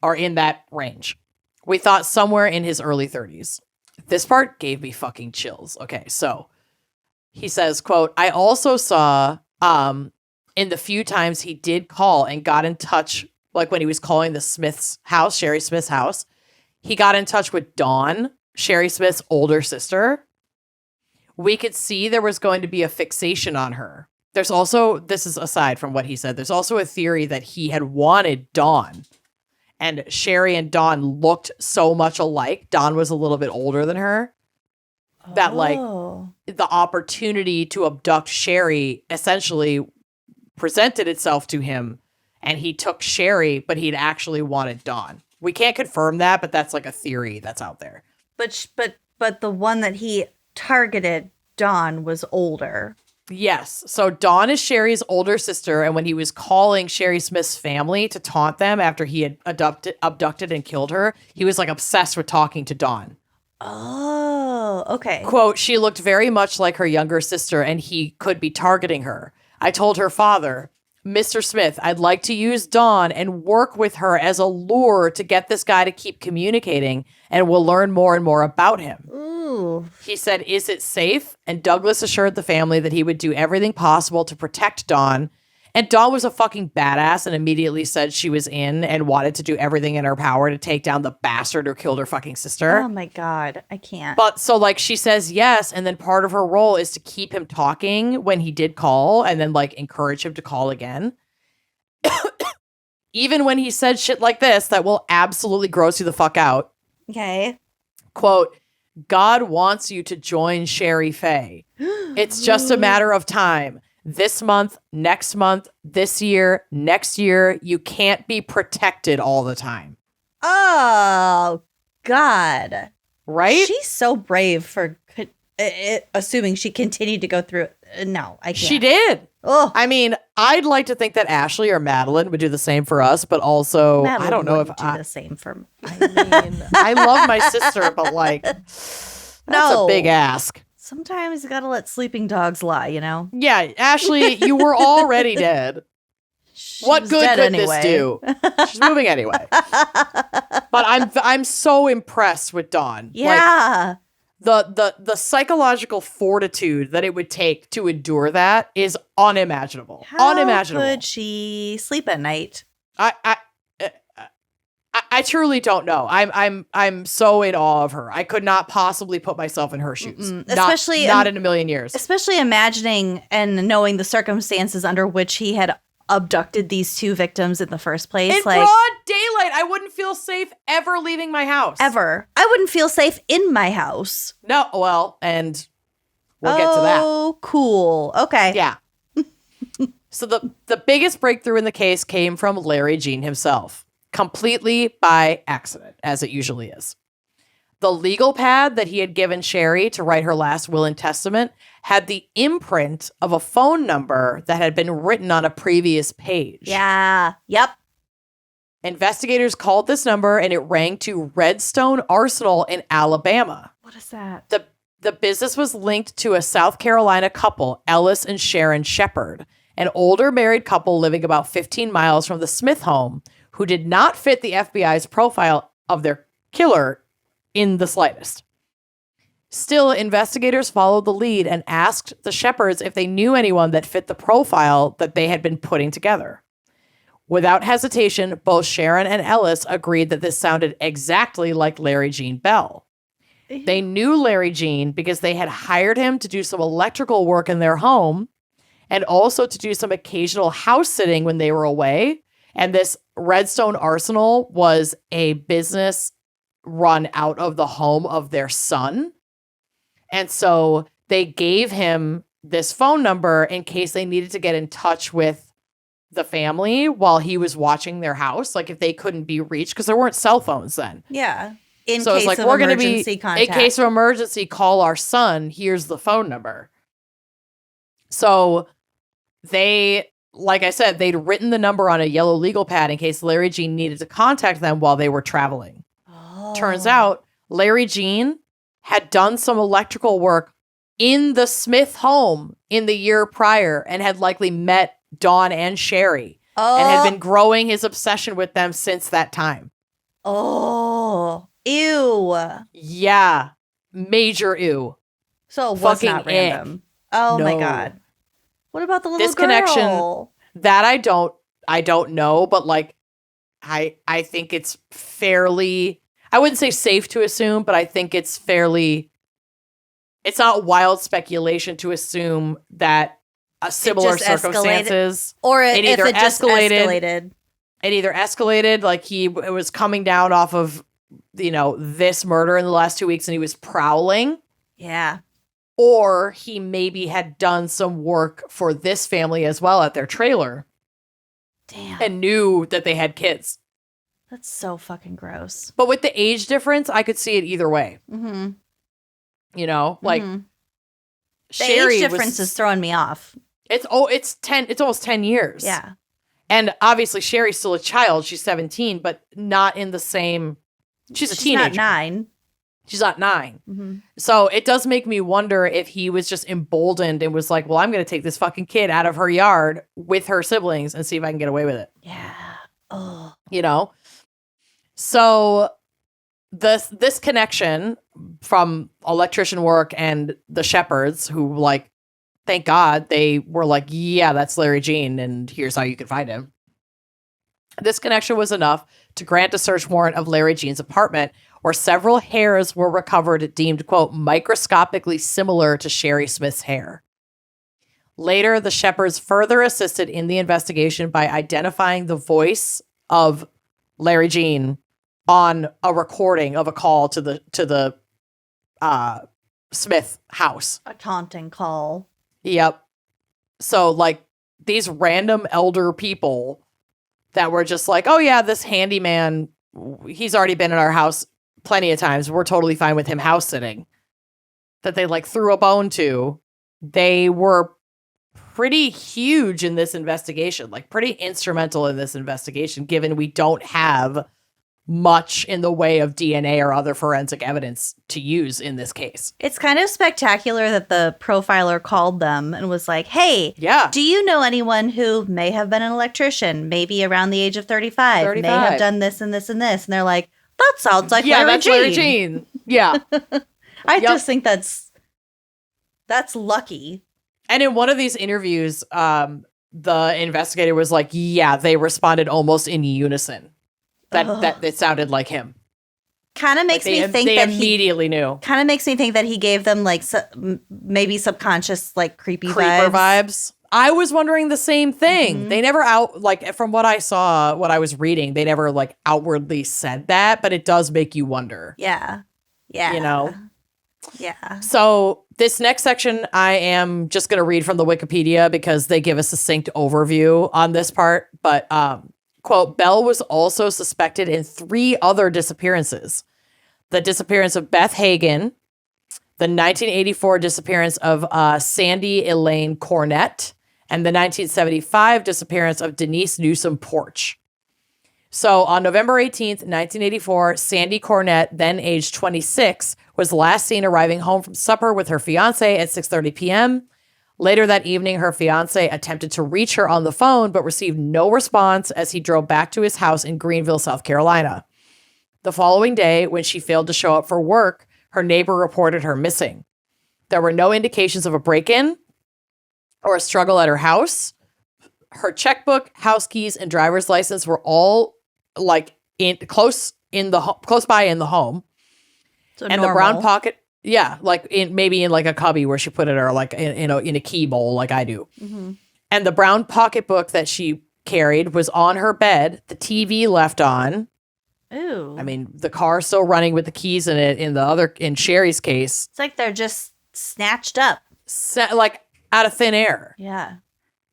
or in that range. We thought somewhere in his early 30s. This part gave me fucking chills. Okay, so he says, quote, I also saw in the few times he did call and got in touch, like when he was calling the Smith's house, Sherry Smith's house, he got in touch with Dawn, Sherry Smith's older sister. We could see there was going to be a fixation on her. There's also, this is aside from what he said, there's also a theory that he had wanted Dawn. And Sherry and Dawn looked so much alike. Dawn was a little bit older than her. That like the opportunity to abduct Sherry essentially presented itself to him. And he took Sherry, but he'd actually wanted Dawn. We can't confirm that, but that's like a theory that's out there. But the one that he targeted, Dawn, was older. Yes. So Dawn is Sherry's older sister. And when he was calling Sherry Smith's family to taunt them after he had abducted and killed her, he was like obsessed with talking to Dawn. Oh, okay. Quote, she looked very much like her younger sister and he could be targeting her. I told her father, Mr. Smith, I'd like to use Dawn and work with her as a lure to get this guy to keep communicating, and we'll learn more and more about him. Ooh. He said, is it safe? And Douglas assured the family that he would do everything possible to protect Dawn. And Dawn was a fucking badass and immediately said she was in and wanted to do everything in her power to take down the bastard who killed her fucking sister. Oh my God, I can't. But so like she says yes, and then part of her role is to keep him talking when he did call and then like encourage him to call again. Even when he said shit like this that will absolutely gross you the fuck out. Okay. Quote, God wants you to join Sherry Faye. It's just a matter of time. This month, next month, this year, next year, you can't be protected all the time. Oh, God. Right? She's so brave for assuming she continued to go through it. No, I can't. She did. Oh, I mean, I'd like to think that Ashley or Madeline would do the same for us, but also, Madeline I don't know if do the same for me. I mean, I love my sister, but like, that's a big ask. Sometimes you gotta let sleeping dogs lie, you know? Yeah, Ashley, you were already dead. What good could this do? She's moving anyway. But I'm so impressed with Dawn. Yeah. Like, the psychological fortitude that it would take to endure that is unimaginable. Unimaginable. How could she sleep at night? I truly don't know. I'm so in awe of her. I could not possibly put myself in her shoes. Especially not in a million years. Especially imagining and knowing the circumstances under which he had abducted these two victims in the first place. In broad daylight, I wouldn't feel safe ever leaving my house. Ever. I wouldn't feel safe in my house. No, well, and we'll get to that. Oh, cool. Okay. Yeah. So the biggest breakthrough in the case came from Larry Jean himself. Completely by accident, as it usually is. The legal pad that he had given Sherry to write her last will and testament had the imprint of a phone number that had been written on a previous page. Yeah. Yep. Investigators called this number and it rang to Redstone Arsenal in Alabama. What is that? The business was linked to a South Carolina couple, Ellis and Sharon Shepard, an older married couple living about 15 miles from the Smith home, who did not fit the FBI's profile of their killer in the slightest. Still, investigators followed the lead and asked the Shepards if they knew anyone that fit the profile that they had been putting together. Without hesitation, both Sharon and Ellis agreed that this sounded exactly like Larry Gene Bell. They knew Larry Gene because they had hired him to do some electrical work in their home and also to do some occasional house sitting when they were away. And this Redstone Arsenal was a business run out of the home of their son. And so they gave him this phone number in case they needed to get in touch with the family while he was watching their house. Like if they couldn't be reached, because there weren't cell phones then. Yeah. In So it's case like, of we're going to be, emergency contact. in case of emergency, call our son. Here's the phone number. So they, like I said, they'd written the number on a yellow legal pad in case Larry Gene needed to contact them while they were traveling. Turns out Larry Gene had done some electrical work in the Smith home in the year prior and had likely met Dawn and Sherry and had been growing his obsession with them since that time. Oh, ew. Yeah. Major ew. So it was Fucking not random. Oh my No. God. What about the little This girl? connection, that I don't know, but like I think it's fairly, I wouldn't say safe to assume, but I think it's fairly, it's not wild speculation to assume that a similar just escalated. circumstances, Or it if either it just escalated. It either escalated, like it was coming down off of, this murder in the last 2 weeks and he was prowling. Yeah. Or he maybe had done some work for this family as well at their trailer. Damn. And knew that they had kids. That's so fucking gross. But with the age difference, I could see it either way. Mm-hmm. Like the Sherry age difference is throwing me off. It's almost 10 years. Yeah. And obviously Sherry's still a child. She's 17, but not in the same. She's a teenager. Not 9. She's not 9. Mm-hmm. So it does make me wonder if he was just emboldened and was like, well, I'm going to take this fucking kid out of her yard with her siblings and see if I can get away with it. Yeah. Oh. So this connection from electrician work and the Shepards, who like, thank God they were like, yeah, that's Larry Gene and here's how you can find him. This connection was enough to grant a search warrant of Larry Gene's apartment, where several hairs were recovered deemed, quote, microscopically similar to Sherry Smith's hair. Later, the Shepards further assisted in the investigation by identifying the voice of Larry Gene on a recording of a call to the Smith house. A taunting call. Yep. So, like, these random elder people that were just like, oh, yeah, this handyman, he's already been in our house plenty of times. We're totally fine with him house sitting. That they, like, threw a bone to. They were pretty huge in this investigation, like, pretty instrumental in this investigation, given we don't have much in the way of DNA or other forensic evidence to use in this case. It's kind of spectacular that the profiler called them and was like, hey, do you know anyone who may have been an electrician, maybe around the age of 35, may have done this and this and this? And they're like, that sounds like Larry Gene. Larry Gene. Yeah. I just think that's lucky. And in one of these interviews, the investigator was like, yeah, they responded almost in unison. That it sounded like him. Kind of makes me think they that immediately knew. Kind of makes me think that he gave them like maybe subconscious like creeper vibes. I was wondering the same thing. Mm-hmm. They never from what I saw, what I was reading, they never like outwardly said that, but it does make you wonder. Yeah. Yeah. Yeah. So this next section, I am just going to read from the Wikipedia because they give a succinct overview on this part. But, quote, Bell was also suspected in 3 other disappearances. The disappearance of Beth Hagen, the 1984 disappearance of Sandy Elaine Cornett, and the 1975 disappearance of Denise Newsom Porch. So on November 18th, 1984, Sandy Cornett, then aged 26, was last seen arriving home from supper with her fiance at 6:30 p.m. Later that evening, her fiance attempted to reach her on the phone, but received no response as he drove back to his house in Greenville, South Carolina. The following day, when she failed to show up for work, her neighbor reported her missing. There were no indications of a break-in or a struggle at her house. Her checkbook, house keys, and driver's license were all close by in the home. So and normal. The brown pocket, maybe in like a cubby where she put it, or like in a key bowl like I do. Mm-hmm. And the brown pocketbook that she carried was on her bed. The TV left on. Ooh. I mean, the car still running with the keys in it. In Sherry's case, It's like they're just snatched up. like out of thin air. Yeah.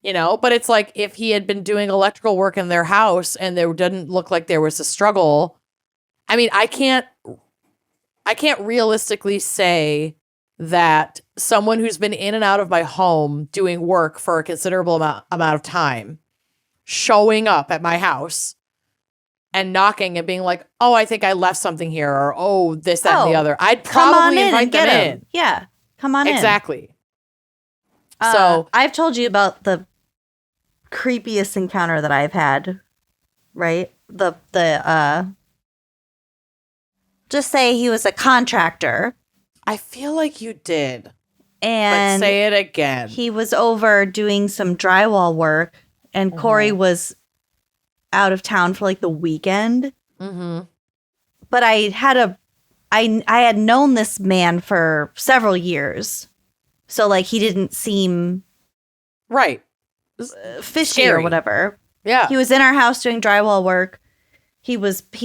But it's like if he had been doing electrical work in their house and there didn't look like there was a struggle. I mean, I can't realistically say that someone who's been in and out of my home doing work for a considerable amount of time, showing up at my house and knocking and being like, oh, I think I left something here, or oh, this, that, and the other. I'd probably invite them in. Yeah. Come on in. Exactly. So I've told you about the creepiest encounter that I've had, right? Just say he was a contractor. I feel like you did. And but say it again. He was over doing some drywall work, and Corey was out of town for like the weekend. Mm-hmm. But I had known this man for several years. So like he didn't seem right. Fishy Scary. Or whatever. Yeah. He was in our house doing drywall work. He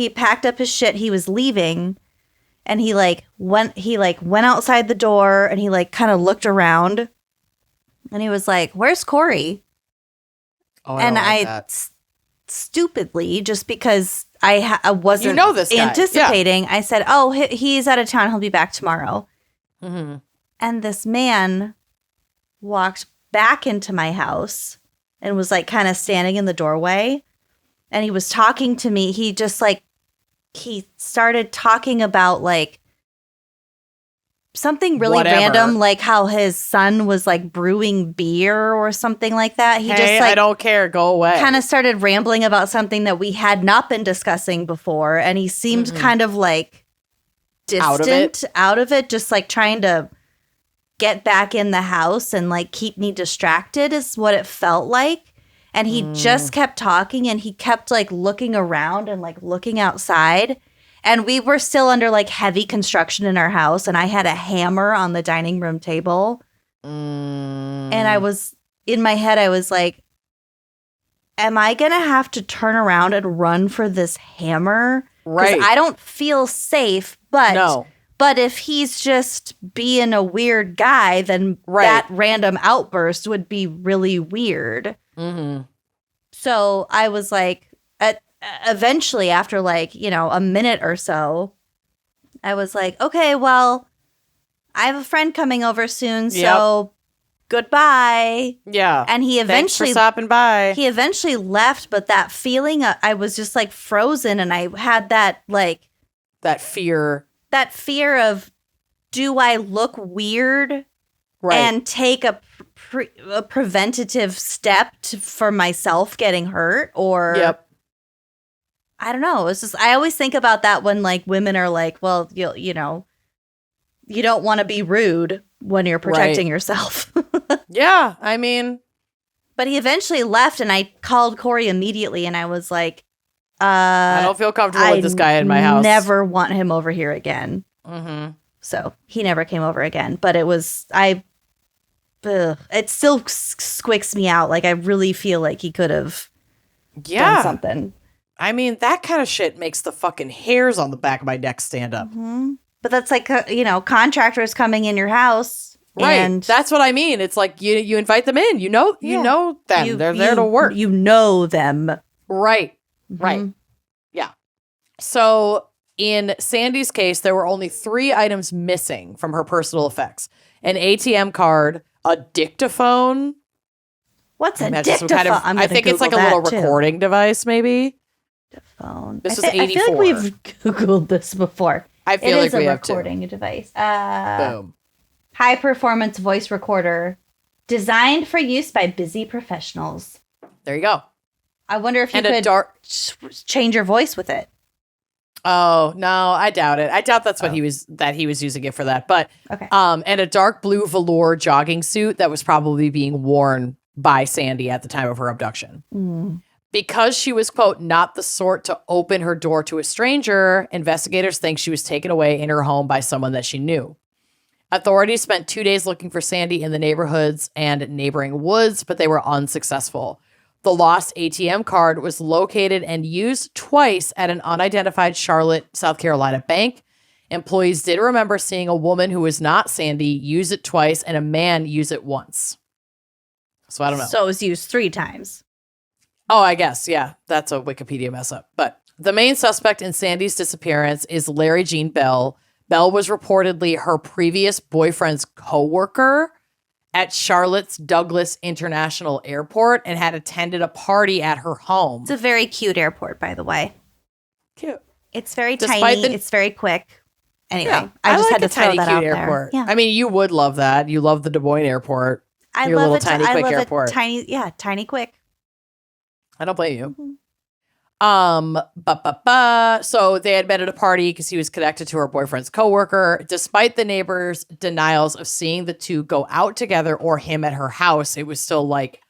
packed up his shit. He was leaving, and he went outside the door, and he kind of looked around, and he was like, "Where's Corey?" Oh, I stupidly, just because I wasn't this guy. anticipating, I said, "Oh, he's out of town. He'll be back tomorrow." Mm-hmm. And this man walked back into my house and was kind of standing in the doorway. And he was talking to me. He just he started talking about something really random, like how his son was brewing beer or something like that. He I don't care. Go away. Kind of started rambling about something that we had not been discussing before. And he seemed kind of distant out of it, just trying to get back in the house and keep me distracted is what it felt like. And he just kept talking, and he kept looking around and looking outside. And we were still under heavy construction in our house, and I had a hammer on the dining room table. And I was in my head, I was like, am I going to have to turn around and run for this hammer? Right. I don't feel safe, but no. But if he's just being a weird guy, then that random outburst would be really weird. Mm-hmm. So I was eventually after a minute or so, I was like, okay, well, I have a friend coming over soon, so goodbye. Yeah. And he eventually Thanks for stopping by. He eventually left, but that feeling, I was just frozen, and I had that that fear. That fear of, do I look weird and take a preventative step for myself getting hurt? Or I don't know. It's just, I always think about that when women are well, you don't want to be rude when you're protecting yourself. Yeah, I mean. But he eventually left, and I called Corey immediately, and I was like, I don't feel comfortable with this guy in my house. Never want him over here again. Mm-hmm. So he never came over again. But it was, it still squicks me out. I really feel like he could have done something. I mean, that kind of shit makes the fucking hairs on the back of my neck stand up. Mm-hmm. But that's contractors coming in your house. Right. And that's what I mean. It's you invite them in. You know them. They're there to work. You know them. Right. Mm-hmm. Right. Yeah. So in Sandy's case, there were only 3 items missing from her personal effects: an ATM card, a dictaphone. What's a dictaphone? I think it's a little recording device, maybe. Dictaphone. This was 84. I feel like we've Googled this before. I feel like we have two. It is a recording device. Boom. High performance voice recorder designed for use by busy professionals. There you go. I wonder if you could change your voice with it. Oh, no, I doubt it. I doubt that's what he was using it for that. But okay. And a dark blue velour jogging suit that was probably being worn by Sandy at the time of her abduction. Mm. Because she was, quote, not the sort to open her door to a stranger, investigators think she was taken away in her home by someone that she knew. Authorities spent 2 days looking for Sandy in the neighborhoods and neighboring woods, but they were unsuccessful. The lost ATM card was located and used twice at an unidentified Charlotte, South Carolina bank. Employees did remember seeing a woman who was not Sandy use it twice and a man use it once. So I don't know. So it was used 3 times. Oh, I guess. Yeah, that's a Wikipedia mess up. But the main suspect in Sandy's disappearance is Larry Jean Bell. Bell was reportedly her previous boyfriend's coworker at Charlotte's Douglas International Airport and had attended a party at her home. It's a very cute airport, by the way. Cute. It's very tiny. It's very quick. Anyway, yeah, I just like had to throw that out airport. there. Yeah. I mean, you would love that. You love the Des Moines airport. I Your love little tiny quick airport. Tiny quick. I don't blame you. Mm-hmm. So they had met at a party because he was connected to her boyfriend's coworker. Despite the neighbors' denials of seeing the two go out together or him at her house, it was still like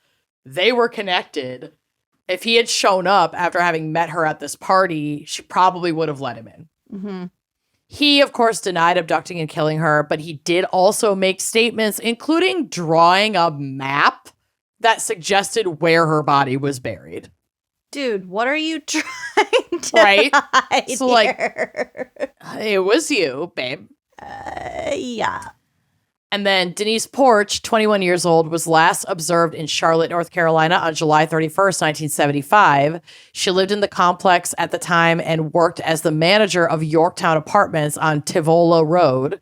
they were connected. If he had shown up after having met her at this party, she probably would have let him in. Mm-hmm. He, of course, denied abducting and killing her, but he did also make statements, including drawing a map that suggested where her body was buried. Dude, what are you trying to hide so here? Like, it was you, babe. Yeah. And then Denise Porch, 21 years old, was last observed in Charlotte, North Carolina on July 31st, 1975. She lived in the complex at the time and worked as the manager of Yorktown Apartments on Tivolo Road.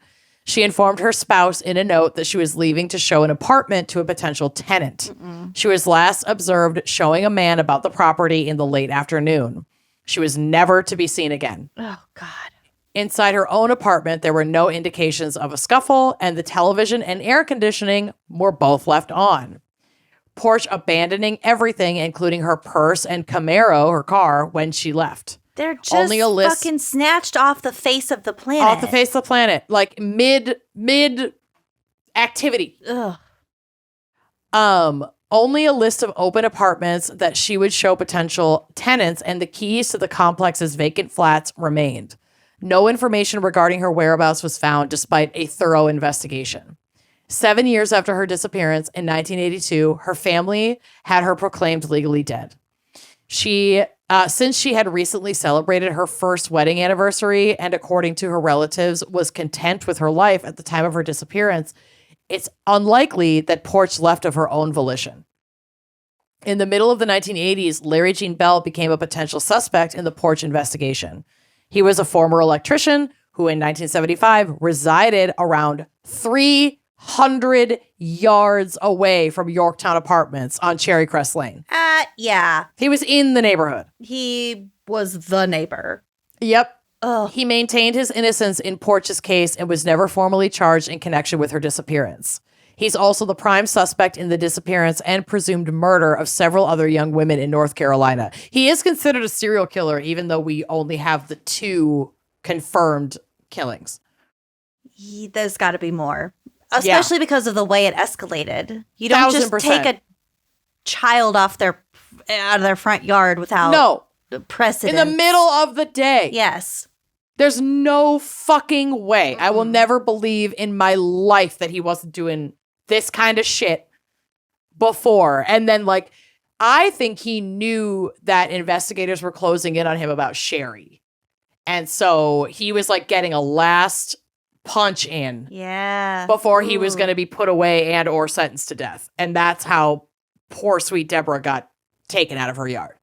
She informed her spouse in a note that she was leaving to show an apartment to a potential tenant. She was last observed showing a man about the property in the late afternoon. She was never to be seen again. Oh, God. Inside her own apartment, there were no indications of a scuffle, and the television and air conditioning were both left on. Porch abandoning everything, including her purse and Camaro, her car, when she left. They're just fucking snatched off the face of the planet. Off the face of the planet. Like mid activity. Ugh. Only a list of open apartments that she would show potential tenants and the keys to the complex's vacant flats remained. No information regarding her whereabouts was found despite a thorough investigation. 7 years after her disappearance in 1982, her family had her proclaimed legally dead. Since she had recently celebrated her first wedding anniversary and, according to her relatives, was content with her life at the time of her disappearance, it's unlikely that Porch left of her own volition. In the middle of the 1980s, Larry Jean Bell became a potential suspect in the Porch investigation. He was a former electrician who in 1975 resided around 300 yards away from Yorktown Apartments on Cherry Crest Lane. Yeah. He was in the neighborhood. He was the neighbor. Yep. Ugh. He maintained his innocence in Porch's case and was never formally charged in connection with her disappearance. He's also the prime suspect in the disappearance and presumed murder of several other young women in North Carolina. He is considered a serial killer, even though we only have the 2 confirmed killings. There's got to be more. Especially because of the way it escalated. You don't just take a child out of their front yard without precedent. In the middle of the day. Yes. There's no fucking way. I will never believe in my life that he wasn't doing this kind of shit before. And then, like, I think he knew that investigators were closing in on him about Sherry. And so he was, like, getting a last punch in before he was going to be put away and or sentenced to death. And that's how poor sweet Deborah got taken out of her yard.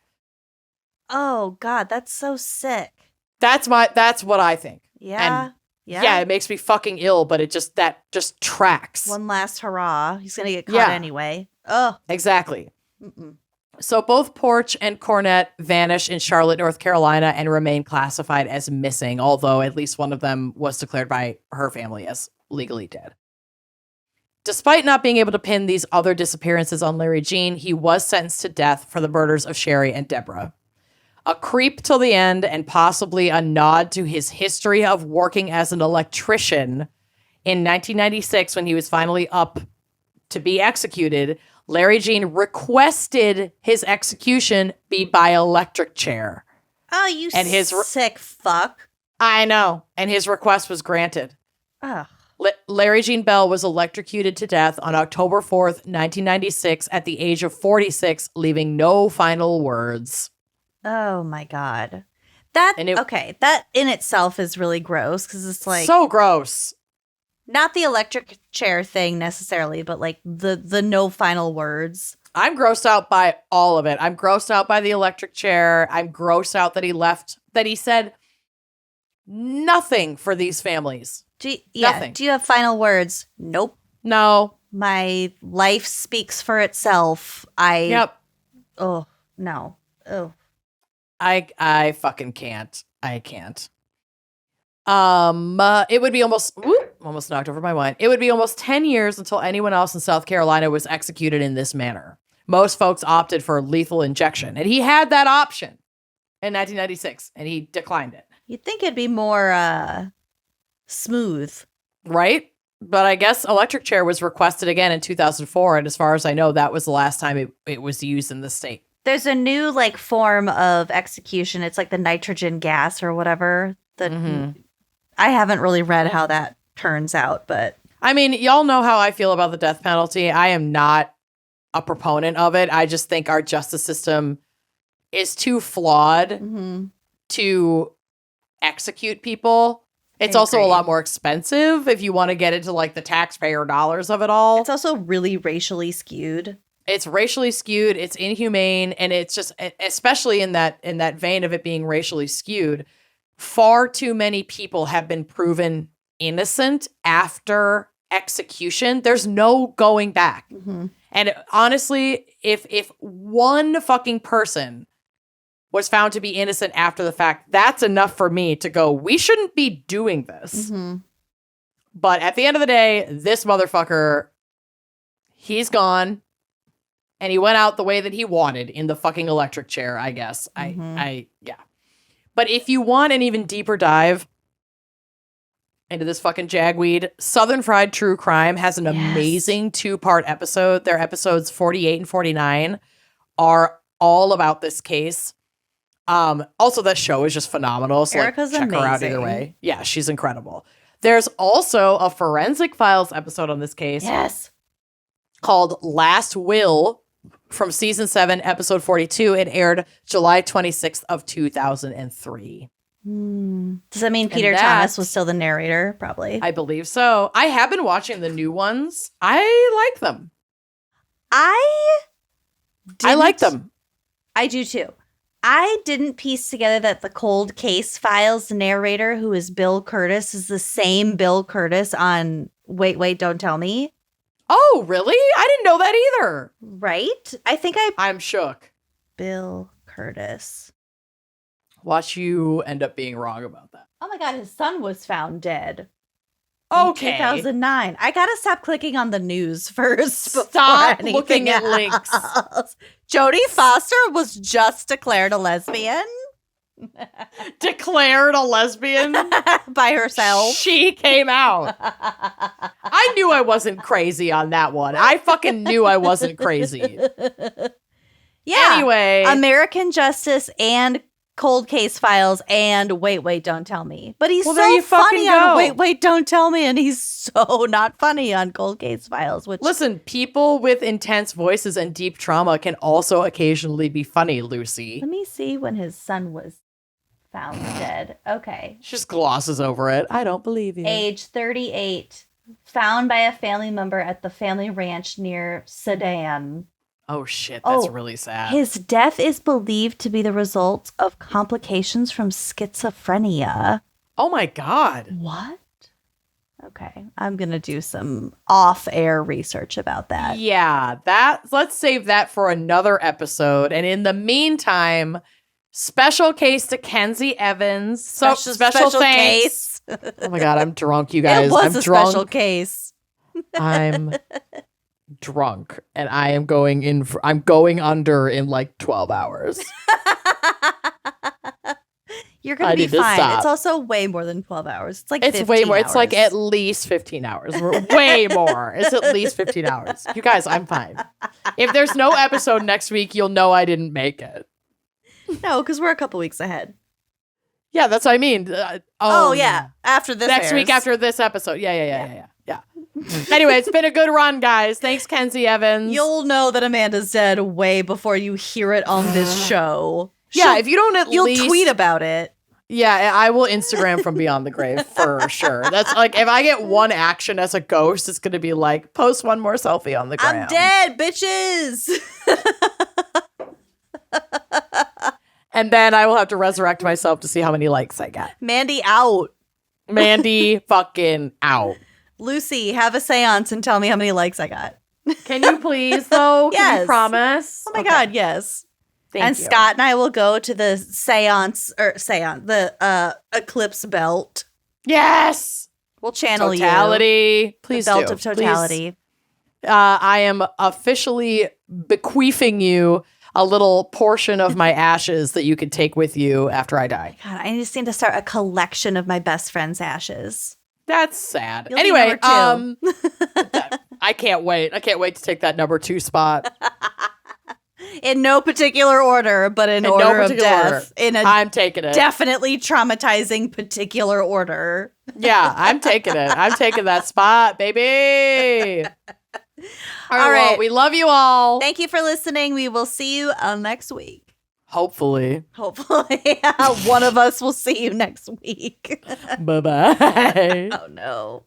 Oh, God, that's so sick. That's what I think. Yeah. And yeah, it makes me fucking ill, but that just tracks. One last hurrah. He's going to get caught anyway. Oh. Exactly. So both Porch and Cornett vanished in Charlotte, North Carolina, and remain classified as missing, although at least one of them was declared by her family as legally dead. Despite not being able to pin these other disappearances on Larry Jean, he was sentenced to death for the murders of Sherry and Deborah. A creep till the end, and possibly a nod to his history of working as an electrician. In 1996, when he was finally up to be executed, Larry Jean requested his execution be by electric chair. Oh, you sick fuck. I know. And his request was granted. Ugh. Larry Jean Bell was electrocuted to death on October 4th, 1996, at the age of 46, leaving no final words. Oh, my God. That in itself is really gross, because it's like... So gross. Not the electric chair thing necessarily, but like the no final words. I'm grossed out by all of it. I'm grossed out by the electric chair. I'm grossed out that he said nothing for these families. Nothing. Do you have final words? Nope. No. My life speaks for itself. Yep. Oh, no. Oh. I fucking can't. I can't. It would be almost knocked over my wine. It would be almost 10 years until anyone else in South Carolina was executed in this manner. Most folks opted for lethal injection, and he had that option in 1996, and he declined it. You'd think it'd be more smooth. Right? But I guess electric chair was requested again in 2004, and as far as I know, that was the last time it was used in the state. There's a new like form of execution. It's like the nitrogen gas or whatever. I haven't really read how that turns out, but... I mean, y'all know how I feel about the death penalty. I am not a proponent of it. I just think our justice system is too flawed to execute people. It's also a lot more expensive if you want to get into like the taxpayer dollars of it all. It's also really racially skewed. It's racially skewed. It's inhumane. And it's just, especially in that vein of it being racially skewed, far too many people have been proven innocent after execution. There's no going back. And honestly, if one fucking person was found to be innocent after the fact, that's enough for me to go, we shouldn't be doing this. But at the end of the day, this motherfucker, he's gone. And he went out the way that he wanted in the fucking electric chair, I guess. Yeah. But if you want an even deeper dive into this fucking jagweed, Southern Fried True Crime has an amazing 2-part episode. Their episodes 48 and 49 are all about this case. Also, that show is just phenomenal. So Erica's check amazing. her out either way. Yeah, she's incredible. There's also a Forensic Files episode on this case. Yes. Called Last Will from season 7, episode 42. It aired July 26th of 2003. Does that mean Peter Thomas was still the narrator? Probably. I believe so. I have been watching the new ones. I like them. I like them. I do too. I didn't piece together that the Cold Case Files narrator, who is Bill Curtis, is the same Bill Curtis on Wait, Don't Tell Me. Oh, really? I didn't know that either. Right? I'm shook. Bill Curtis. Watch you end up being wrong about that. Oh my God, his son was found dead. Okay. In 2009. I gotta stop clicking on the news first. Stop looking at links. Jodie Foster was just declared a lesbian. Declared a lesbian? By herself. She came out. I knew I wasn't crazy on that one. I fucking knew I wasn't crazy. Yeah. Anyway. American Justice and Cold Case Files and Wait, Don't Tell Me. But he's so funny on Wait, Don't Tell Me, and he's so not funny on Cold Case Files. Which listen, people with intense voices and deep trauma can also occasionally be funny, Lucy. Let me see when his son was found dead. Okay. She just glosses over it. I don't believe you. Age 38. Found by a family member at the family ranch near Sedan. Oh, shit. That's really sad. His death is believed to be the result of complications from schizophrenia. Oh, my God. What? Okay. I'm going to do some off-air research about that. Yeah, let's save that for another episode. And in the meantime, special case to Kenzie Evans. Special thanks. case. Oh my God, I'm drunk, you guys. It was I'm a drunk. special case. I'm drunk and I am I'm going under in like 12 hours. You're going to be fine. It's also way more than 12 hours. It's like 15 way more. hours. It's like at least 15 hours. Way more. It's at least 15 hours. You guys, I'm fine. If there's no episode next week, you'll know I didn't make it. No, because we're a couple weeks ahead. Yeah, that's what I mean. Yeah. After this next week after this episode. Yeah. Anyway, it's been a good run, guys. Thanks, Kenzie Evans. You'll know that Amanda's dead way before you hear it on this show. Yeah, if you don't you'll tweet about it. Yeah, I will Instagram from beyond the grave for sure. That's like, if I get one action as a ghost, it's going to be like, post one more selfie on the gram. I'm dead, bitches. And then I will have to resurrect myself to see how many likes I get. Mandy out. Mandy fucking out. Lucy, have a seance and tell me how many likes I got. Can you please, though? Yes. Can you promise? Oh my God, yes. Thank you. Scott and I will go to the the eclipse belt. Yes. We'll channel totality. you. Please the belt do. of totality. Please. I am officially bequeathing you a little portion of my ashes that you can take with you after I die. God, I just need to start a collection of my best friend's ashes. That's sad. You'll anyway, I can't wait. I can't wait to take that number 2 spot. In no particular order, but in order of death. I'm taking it. Definitely traumatizing particular order. Yeah, I'm taking it. I'm taking that spot, baby. All right. Well, we love you all. Thank you for listening. We will see you next week. Hopefully. One of us will see you next week. Bye-bye. Oh, no.